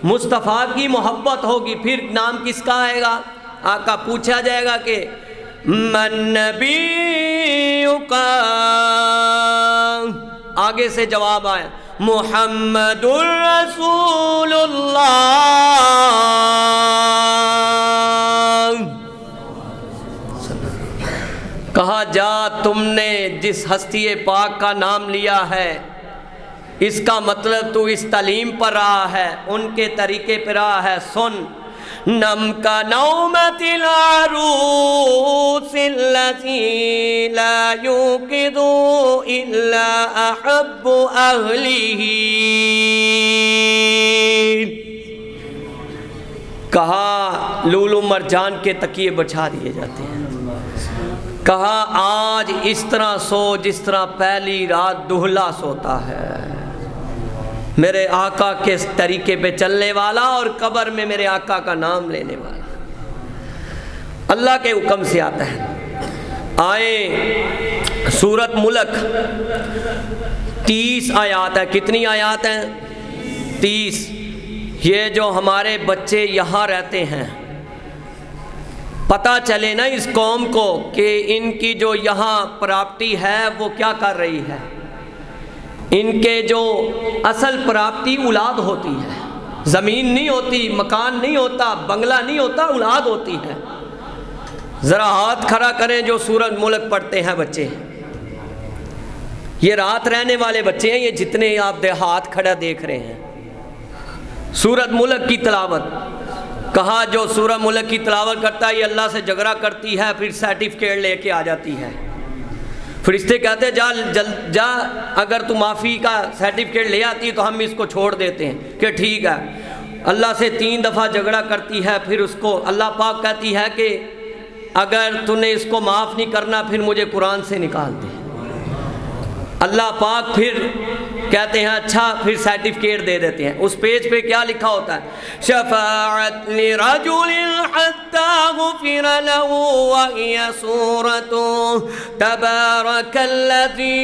مصطفیٰ کی محبت ہوگی۔ پھر نام کس کا آئے گا؟ آقا پوچھا جائے گا کہ من نبیک، آگے سے جواب آیا محمد الرسول اللہ۔ کہا جا تم نے جس ہستی پاک کا نام لیا ہے اس کا مطلب تو اس تعلیم پر رہا ہے، ان کے طریقے پر رہا ہے۔ سن نم کا نومت العروس الذی لا یوقظ الا احب اہلہ۔ کہا لولو مرجان کے تکیے بچھا دیے جاتے ہیں۔ کہا آج اس طرح سو جس طرح پہلی رات دہلا سوتا ہے، میرے آقا کے طریقے پہ چلنے والا اور قبر میں میرے آقا کا نام لینے والا، اللہ کے حکم سے آتا ہے۔ آئیں سورت ملک 30 آیات ہے۔ کتنی آیات ہیں؟ 30۔ یہ جو ہمارے بچے یہاں رہتے ہیں، پتہ چلے نا اس قوم کو کہ ان کی جو یہاں پراپرٹی ہے وہ کیا کر رہی ہے۔ ان کے جو اصل پراپرٹی اولاد ہوتی ہے، زمین نہیں ہوتی، مکان نہیں ہوتا، بنگلہ نہیں ہوتا، اولاد ہوتی ہے۔ ذرا ہاتھ کھڑا کریں جو سورۃ ملک پڑھتے ہیں بچے۔ یہ رات رہنے والے بچے ہیں، یہ جتنے آپ دیہات کھڑا دیکھ رہے ہیں۔ سورۃ ملک کی تلاوت، کہا جو سورہ ملک کی تلاوت کرتا ہے یہ اللہ سے جھگڑا کرتی ہے، پھر سرٹیفکیٹ لے کے آ جاتی ہے۔ فرشتے کہتے ہیں جا اگر تو معافی کا سرٹیفکیٹ لے آتی تو ہم اس کو چھوڑ دیتے ہیں کہ ٹھیک ہے۔ اللہ سے 3 دفعہ جھگڑا کرتی ہے، پھر اس کو اللہ پاک کہتی ہے کہ اگر تو نے اس کو معاف نہیں کرنا پھر مجھے قرآن سے نکال دے۔ اللہ پاک پھر کہتے ہیں اچھا، پھر سرٹیفکیٹ دے دیتے ہیں۔ اس پیج پہ کیا لکھا ہوتا ہے؟ شفاعت لرجل حتی غفر له وہی سورۃ تبارک الذی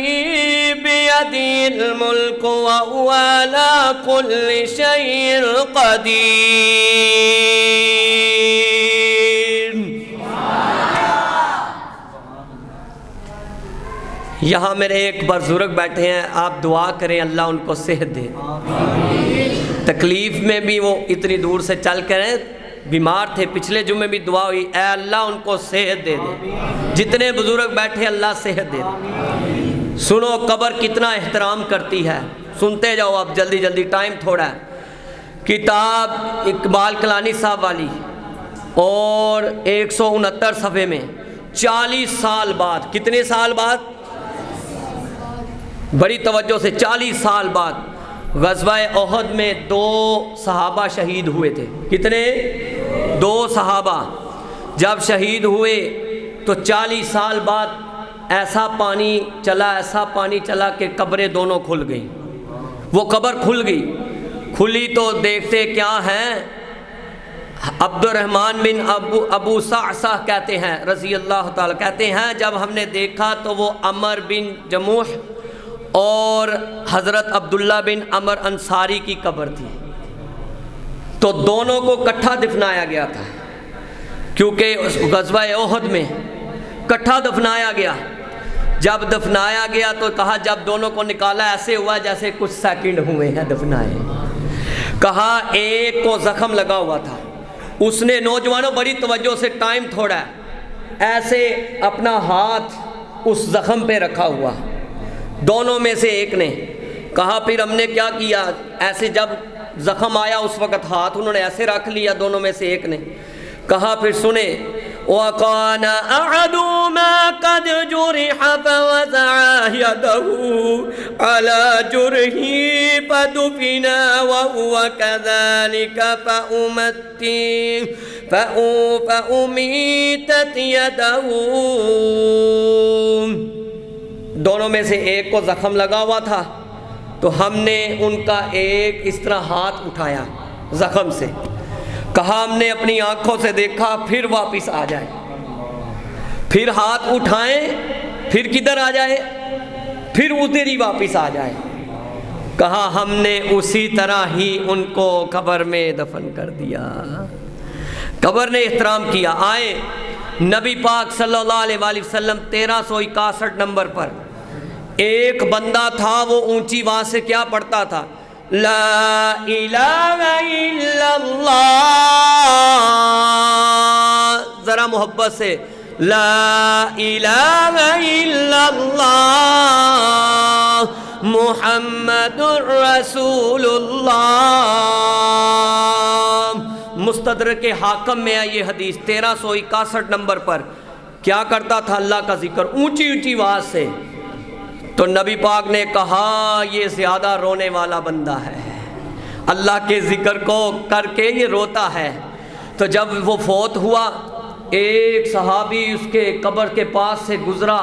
بیدہ الملک وہو علی کل شیء قدیر۔ یہاں میرے ایک بزرگ بیٹھے ہیں، آپ دعا کریں اللہ ان کو صحت دے۔ تکلیف میں بھی وہ اتنی دور سے چل کر بیمار تھے، پچھلے جمعے بھی دعا ہوئی اے اللہ ان کو صحت دے دے۔ جتنے بزرگ بیٹھے اللہ صحت دے دے۔ سنو قبر کتنا احترام کرتی ہے، سنتے جاؤ آپ جلدی جلدی، ٹائم تھوڑا ہے۔ کتاب اقبال کلانی صاحب والی اور 169 صفحے میں 40 سال بعد، کتنے سال بعد؟ بڑی توجہ سے، 40 سال بعد غزوہ احد میں 2 صحابہ شہید ہوئے تھے۔ کتنے؟ 2 صحابہ جب شہید ہوئے تو 40 سال بعد ایسا پانی چلا کہ قبریں دونوں کھل گئیں۔ وہ قبر کھل گئی، کھلی تو دیکھتے کیا ہیں؟ عبد الرحمن بن ابو صعصع کہتے ہیں رضی اللہ تعالیٰ، کہتے ہیں جب ہم نے دیکھا تو وہ عمر بن جموح اور حضرت عبداللہ بن عمر انصاری کی قبر تھی، تو دونوں کو کٹھا دفنایا گیا تھا، کیونکہ اس غزوہ احد میں کٹھا دفنایا گیا۔ جب دفنایا گیا تو کہا جب دونوں کو نکالا ایسے ہوا جیسے کچھ سیکنڈ ہوئے ہیں دفنائے۔ کہا ایک کو زخم لگا ہوا تھا، اس نے، نوجوانوں بڑی توجہ سے، ٹائم تھوڑا ہے، ایسے اپنا ہاتھ اس زخم پہ رکھا ہوا، دونوں میں سے ایک نے کہا پھر ہم نے کیا کیا، ایسے جب زخم آیا اس وقت ہاتھ انہوں نے ایسے رکھ لیا، دونوں میں سے ایک نے کہا پھر سنیں وَقَانَ أَحَدُهُمَا قَدْ جُرِحَ فَوَضَعَ يَدَهُ عَلَى جُرْحِهِ فَدُفِنَ وَهُوَ كَذَلِكَ فَأُمِيتَتْ يَدَهُ۔ دونوں میں سے ایک کو زخم لگا ہوا تھا تو ہم نے ان کا ایک اس طرح ہاتھ اٹھایا زخم سے، کہا ہم نے اپنی آنکھوں سے دیکھا پھر واپس آ جائے، پھر ہاتھ اٹھائیں پھر کدھر آ جائے، پھر ادھر ہی واپس آ جائے۔ کہا ہم نے اسی طرح ہی ان کو قبر میں دفن کر دیا۔ قبر نے احترام کیا۔ آئے نبی پاک صلی اللہ علیہ وآلہ وسلم 1361 نمبر پر ایک بندہ تھا، وہ اونچی آواز سے کیا پڑھتا تھا؟ لا الہ الا اللہ، ذرا محبت سے، لا الہ الا اللہ محمد رسول اللہ۔ مستدرک حاکم میں ہے یہ حدیث 1361 نمبر پر۔ کیا کرتا تھا؟ اللہ کا ذکر اونچی اونچی آواز سے۔ تو نبی پاک نے کہا یہ زیادہ رونے والا بندہ ہے، اللہ کے ذکر کو کر کے یہ روتا ہے۔ تو جب وہ فوت ہوا، ایک صحابی اس کے قبر کے پاس سے گزرا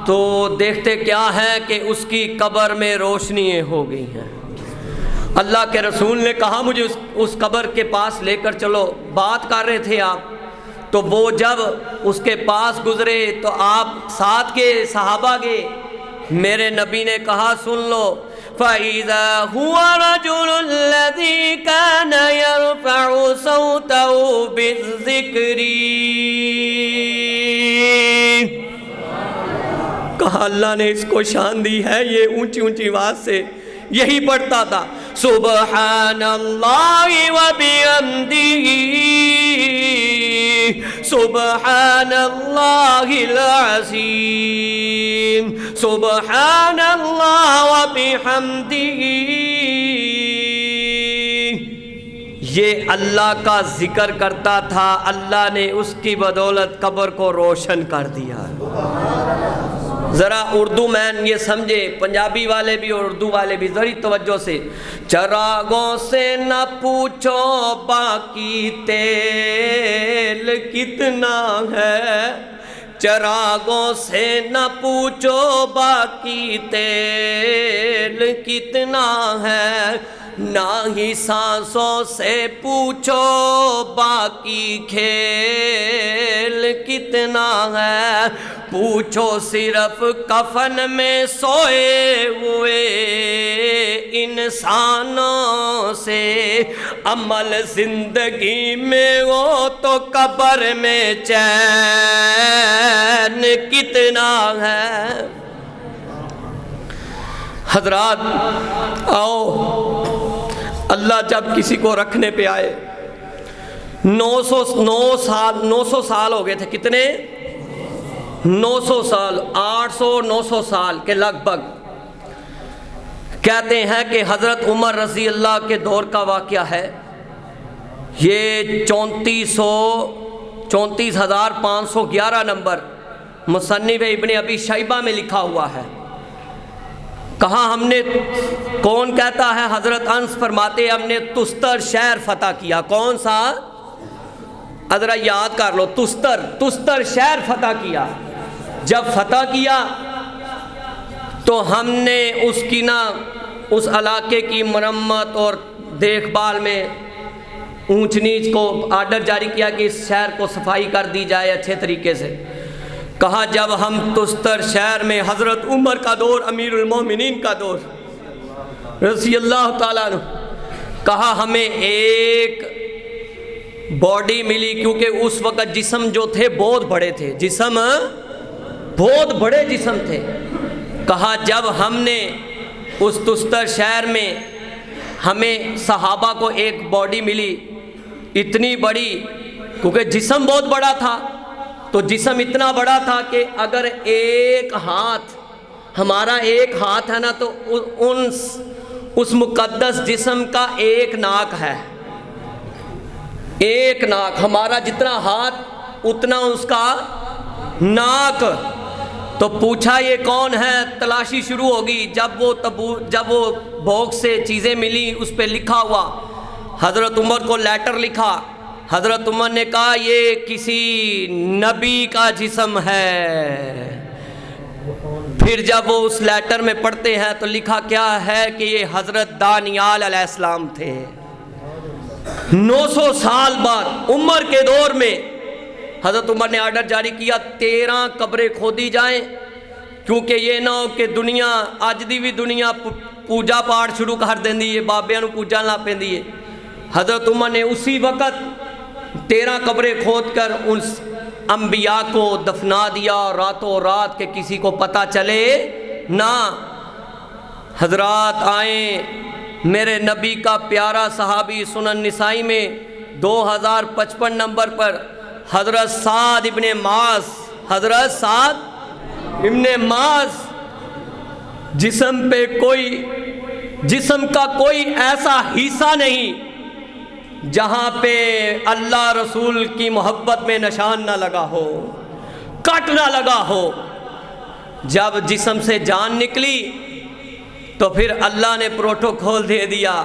تو دیکھتے کیا ہے کہ اس کی قبر میں روشنیاں ہو گئی ہیں۔ اللہ کے رسول نے کہا مجھے اس قبر کے پاس لے کر چلو، بات کر رہے تھے آپ۔ تو وہ جب اس کے پاس گزرے تو آپ ساتھ کے صحابہ گئے، میرے نبی نے کہا سن لو، فَإِذَا هُوَ رَجُلُ الَّذِي كَانَ يَرْفَعُ صَوْتَهُ بِالذِّكْرِ، کہا اللہ نے اس کو شان دی ہے، یہ اونچی اونچی آواز سے یہی پڑھتا تھا، سبحان اللہ وبحمدہ سبحان اللہ العظیم سبحان اللہ وبحمدہ. یہ اللہ کا ذکر کرتا تھا، اللہ نے اس کی بدولت قبر کو روشن کر دیا. ذرا اردو مین یہ سمجھے، پنجابی والے بھی اور اردو والے بھی ذرا توجہ سے. چراغوں سے نہ پوچھو باقی تیل کتنا ہے، چراغوں سے نہ پوچھو باقی تیل کتنا ہے، نہ ہی سانسوں سے پوچھو باقی کھیل کتنا ہے، پوچھو صرف کفن میں سوئے ہوئے انسانوں سے، عمل زندگی میں وہ تو قبر میں چین کتنا ہے. حضرات آؤ، اللہ جب کسی کو رکھنے پہ آئے، 900 سال ہو گئے تھے. کتنے؟ 900 سال، 800-900 سال کے لگ بھگ. کہتے ہیں کہ حضرت عمر رضی اللہ کے دور کا واقعہ ہے. یہ 34,511 نمبر مصنف ابن ابی شیبہ میں لکھا ہوا ہے. کہاں ہم نے، کون کہتا ہے؟ حضرت انس فرماتے ہم نے تستر شہر فتح کیا. کون سا؟ ذرا یاد کر لو. تستر شہر فتح کیا. جب فتح کیا تو ہم نے اس کی اس علاقے کی مرمت اور دیکھ بھال میں اونچ نیچ کو آرڈر جاری کیا کہ اس شہر کو صفائی کر دی جائے اچھے طریقے سے. کہا جب ہم تستر شہر میں، حضرت عمر کا دور، امیر المومنین کا دور رضی اللہ تعالیٰ عنہ، کہا ہمیں ایک باڈی ملی، کیونکہ اس وقت جسم جو تھے بہت بڑے تھے، بہت بڑے جسم تھے. کہا جب ہم نے اس تستر شہر میں ہمیں صحابہ کو ایک باڈی ملی اتنی بڑی، کیونکہ جسم بہت بڑا تھا، تو جسم اتنا بڑا تھا کہ اگر ایک ہاتھ، ہمارا ایک ہاتھ ہے نا، تو اس مقدس جسم کا ایک ناک ہے. ایک ناک، ہمارا جتنا ہاتھ اتنا اس کا ناک. تو پوچھا یہ کون ہے؟ تلاشی شروع ہوگی. جب وہ بھوگ سے چیزیں ملی، اس پہ لکھا ہوا، حضرت عمر کو لیٹر لکھا. حضرت عمر نے کہا یہ کسی نبی کا جسم ہے. پھر جب وہ اس لیٹر میں پڑھتے ہیں تو لکھا کیا ہے کہ یہ حضرت دانیال علیہ السلام تھے. 900 سال بعد عمر کے دور میں حضرت عمر نے آرڈر جاری کیا 13 قبریں کھودی جائیں، کیونکہ یہ نہ ہو کہ دنیا اج دی بھی دنیا پوجا پاٹ شروع کر دیندی ہے، بابیاں نو پوجا لا پیندی ہے. حضرت عمر نے اسی وقت 13 قبریں کھود کر ان انبیاء کو دفنا دیا، راتوں رات کے کسی کو پتہ چلے نہ. حضرات آئیں، میرے نبی کا پیارا صحابی سنن نسائی میں 2055 نمبر پر حضرت سعد ابن معاذ، جسم کا کوئی ایسا حصہ نہیں جہاں پہ اللہ رسول کی محبت میں نشان نہ لگا ہو، کٹ نہ لگا ہو. جب جسم سے جان نکلی تو پھر اللہ نے پروٹوکول دے دیا.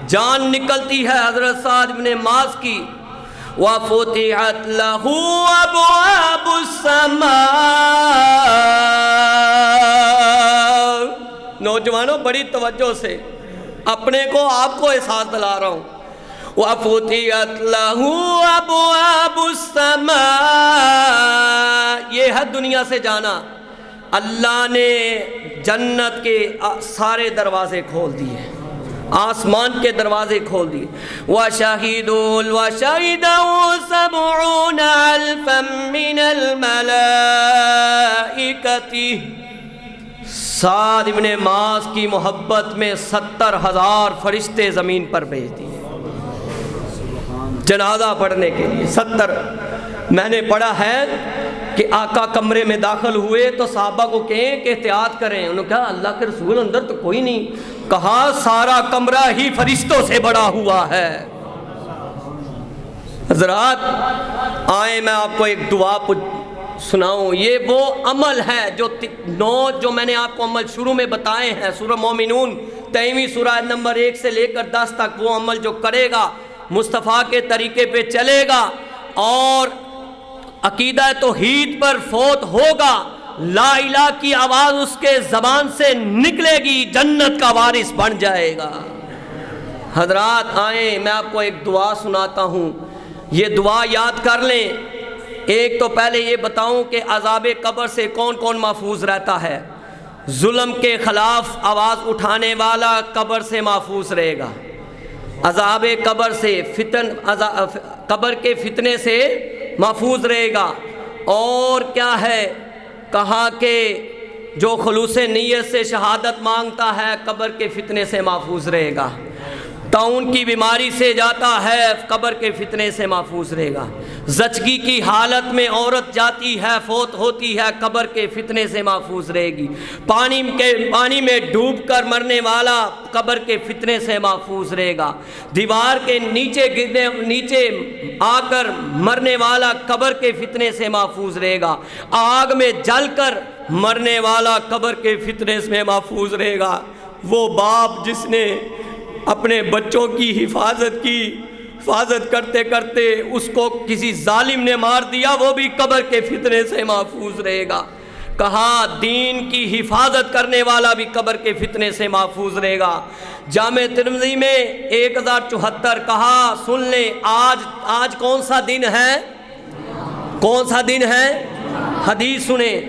جان نکلتی ہے حضرت سعد ابن معاذ کی، وَفُتِحَتْ لَهُ أَبْوَابُ السَّمَاءِ. نوجوانوں بڑی توجہ سے، اپنے کو آپ کو احساس دلا رہا ہوں. وَفُتِحَتْ لَهُ أَبْوَابُ السَّمَاءِ. یہ ہے دنیا سے جانا. اللہ نے جنت کے سارے دروازے کھول دیے، آسمان کے دروازے کھول دیے. وَشَهِدَهُ 70 أَلْفًا مِّنَ الْمَلَائِكَةِ. سعد ابن معاذ کی محبت میں 70,000 فرشتے زمین پر بھیج دیے جنازہ پڑھنے کے لیے. 70 میں نے پڑھا ہے کہ آقا کمرے میں داخل ہوئے تو صحابہ کو کہیں کہ احتیاط کریں. انہوں نے کہا اللہ کے رسول اندر تو کوئی نہیں. کہا سارا کمرہ ہی فرشتوں سے بڑا ہوا ہے. حضرات آئیں میں آپ کو ایک دعا سناؤں. یہ وہ عمل ہے جو میں نے آپ کو عمل شروع میں بتائے ہیں. سورہ مومنون 23 سورہ نمبر 1 سے لے کر 10 تک وہ عمل جو کرے گا مصطفیٰ کے طریقے پہ چلے گا اور عقیدہ توحید پر فوت ہوگا, لا الہ کی آواز اس کے زبان سے نکلے گی, جنت کا وارث بن جائے گا. حضرات آئیں میں آپ کو ایک دعا سناتا ہوں, یہ دعا یاد کر لیں. ایک تو پہلے یہ بتاؤں کہ عذاب قبر سے کون کون محفوظ رہتا ہے. ظلم کے خلاف آواز اٹھانے والا قبر سے محفوظ رہے گا. عذاب قبر سے قبر کے فتنے سے محفوظ رہے گا. اور کیا ہے کہا کہ جو خلوص نیت سے شہادت مانگتا ہے قبر کے فتنے سے محفوظ رہے گا. طاعون کی بیماری سے جاتا ہے قبر کے فتنے سے محفوظ رہے گا. زچگی کی حالت میں عورت جاتی ہے فوت ہوتی ہے قبر کے فتنے سے محفوظ رہے گی. پانی میں ڈوب کر مرنے والا قبر کے فتنے سے محفوظ رہے گا. دیوار کے نیچے آ کر مرنے والا قبر کے فتنے سے محفوظ رہے گا. آگ میں جل کر مرنے والا قبر کے فتنے سے محفوظ رہے گا. وہ باپ جس نے اپنے بچوں کی حفاظت کرتے کرتے اس کو کسی ظالم نے مار دیا, وہ بھی قبر کے فتنے سے محفوظ رہے گا. کہا دین کی حفاظت کرنے والا بھی قبر کے فتنے سے محفوظ رہے گا. جامع ترمذی میں 1074. کہا سن لیں آج کون سا دن ہے, کون سا دن ہے, حدیث سنیں.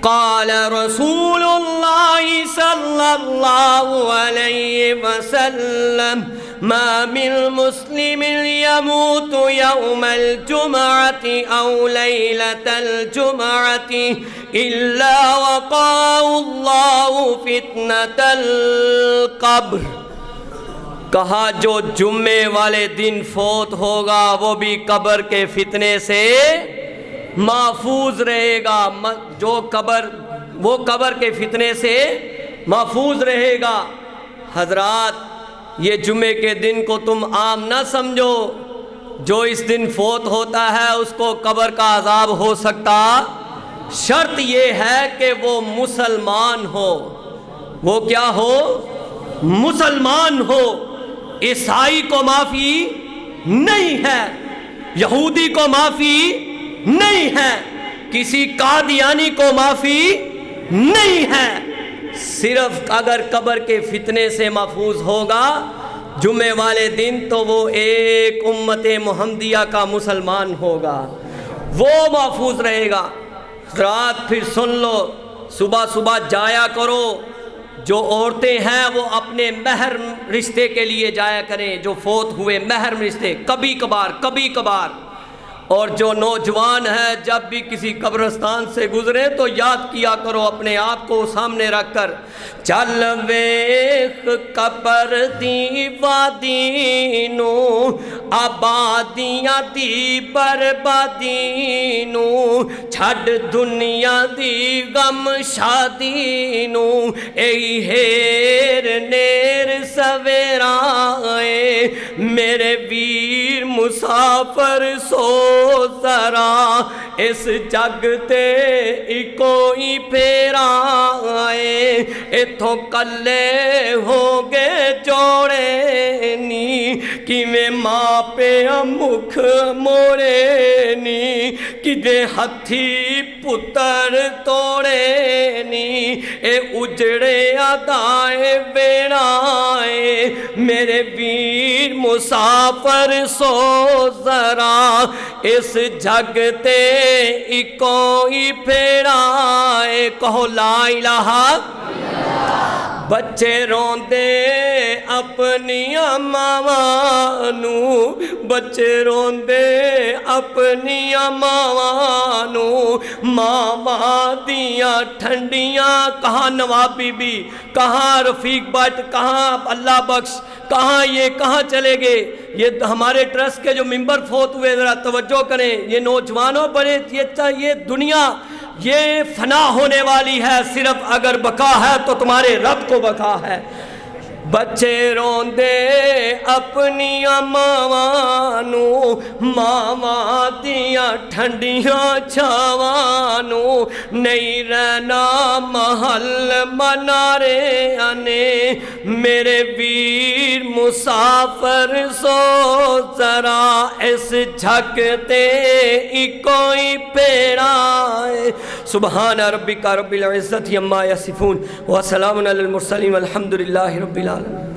قال رسول اللہ صلی اللہ علیہ وسلم ما من مسلم يموت يوم الجمعة أو ليلة الجمعة إلا وقاه الله فتنة القبر. کہا جو جمعے والے دن فوت ہوگا وہ بھی قبر کے فتنے سے محفوظ رہے گا. وہ قبر کے فتنے سے محفوظ رہے گا. حضرات یہ جمعے کے دن کو تم عام نہ سمجھو. جو اس دن فوت ہوتا ہے اس کو قبر کا عذاب ہو سکتا. شرط یہ ہے کہ وہ مسلمان ہو. وہ کیا ہو, مسلمان ہو. عیسائی کو معافی نہیں ہے, یہودی کو معافی نہیں ہے, کسی قادیانی کو معافی نہیں ہے. صرف اگر قبر کے فتنے سے محفوظ ہوگا جمعے والے دن تو وہ ایک امت محمدیہ کا مسلمان ہوگا, وہ محفوظ رہے گا. رات پھر سن لو, صبح صبح جایا کرو. جو عورتیں ہیں وہ اپنے محرم رشتے کے لیے جایا کریں, جو فوت ہوئے محرم رشتے, کبھی کبھار. اور جو نوجوان ہیں جب بھی کسی قبرستان سے گزرے تو یاد کیا کرو اپنے آپ کو سامنے رکھ کر, چل ویخ قبر دی وادی نو آبادیاں دی بربادی نو, چھڈ دنیا دی غم شادی نو, اے ہیر نیر سویرائے میرے ویر مسافر سو ذرا اس جگ تے کوئی پھیرا آئے, اتھوں کلے ہو گے جوڑے نی کیویں ماں پہ مکھ موڑے نی, کدے ہتھی پتر توڑے نی, اے اجڑے ادائے ویڑائے میرے ویر مسافر سو ذرا اس جگ تے کوئی پھیرائے. کہو لا الہ. بچے روندے اپنی ماواں نوں، بچے روندے اپنی ماواں نوں، ماواں دیاں ٹھنڈیاں، کہاں نواب بی بی، کہاں رفیق بٹ، کہاں اللہ بخش، کہاں یہ کہاں چلے گئے؟ یہ ہمارے ٹرسٹ کے جو ممبر فوت ہوئے، ذرا توجہ کریں، یہ نوجوانوں بڑے، یہ دنیا یہ فنا ہونے والی ہے، صرف اگر بقا ہے تو تمہارے رب کو بقا ہے۔ بچے روندے اپنی ماواں نوں، ماواں دیاں ٹھنڈیاں چھاواں نوں، نہیں رہنا محل منارے آنے، میرے ویر مسافر سو ذرا اس جھکتے کوئی پیڑائے۔ سبحان ربک رب العزت عما یصفون وسلام علی المرسلین والحمد للہ رب العالمین۔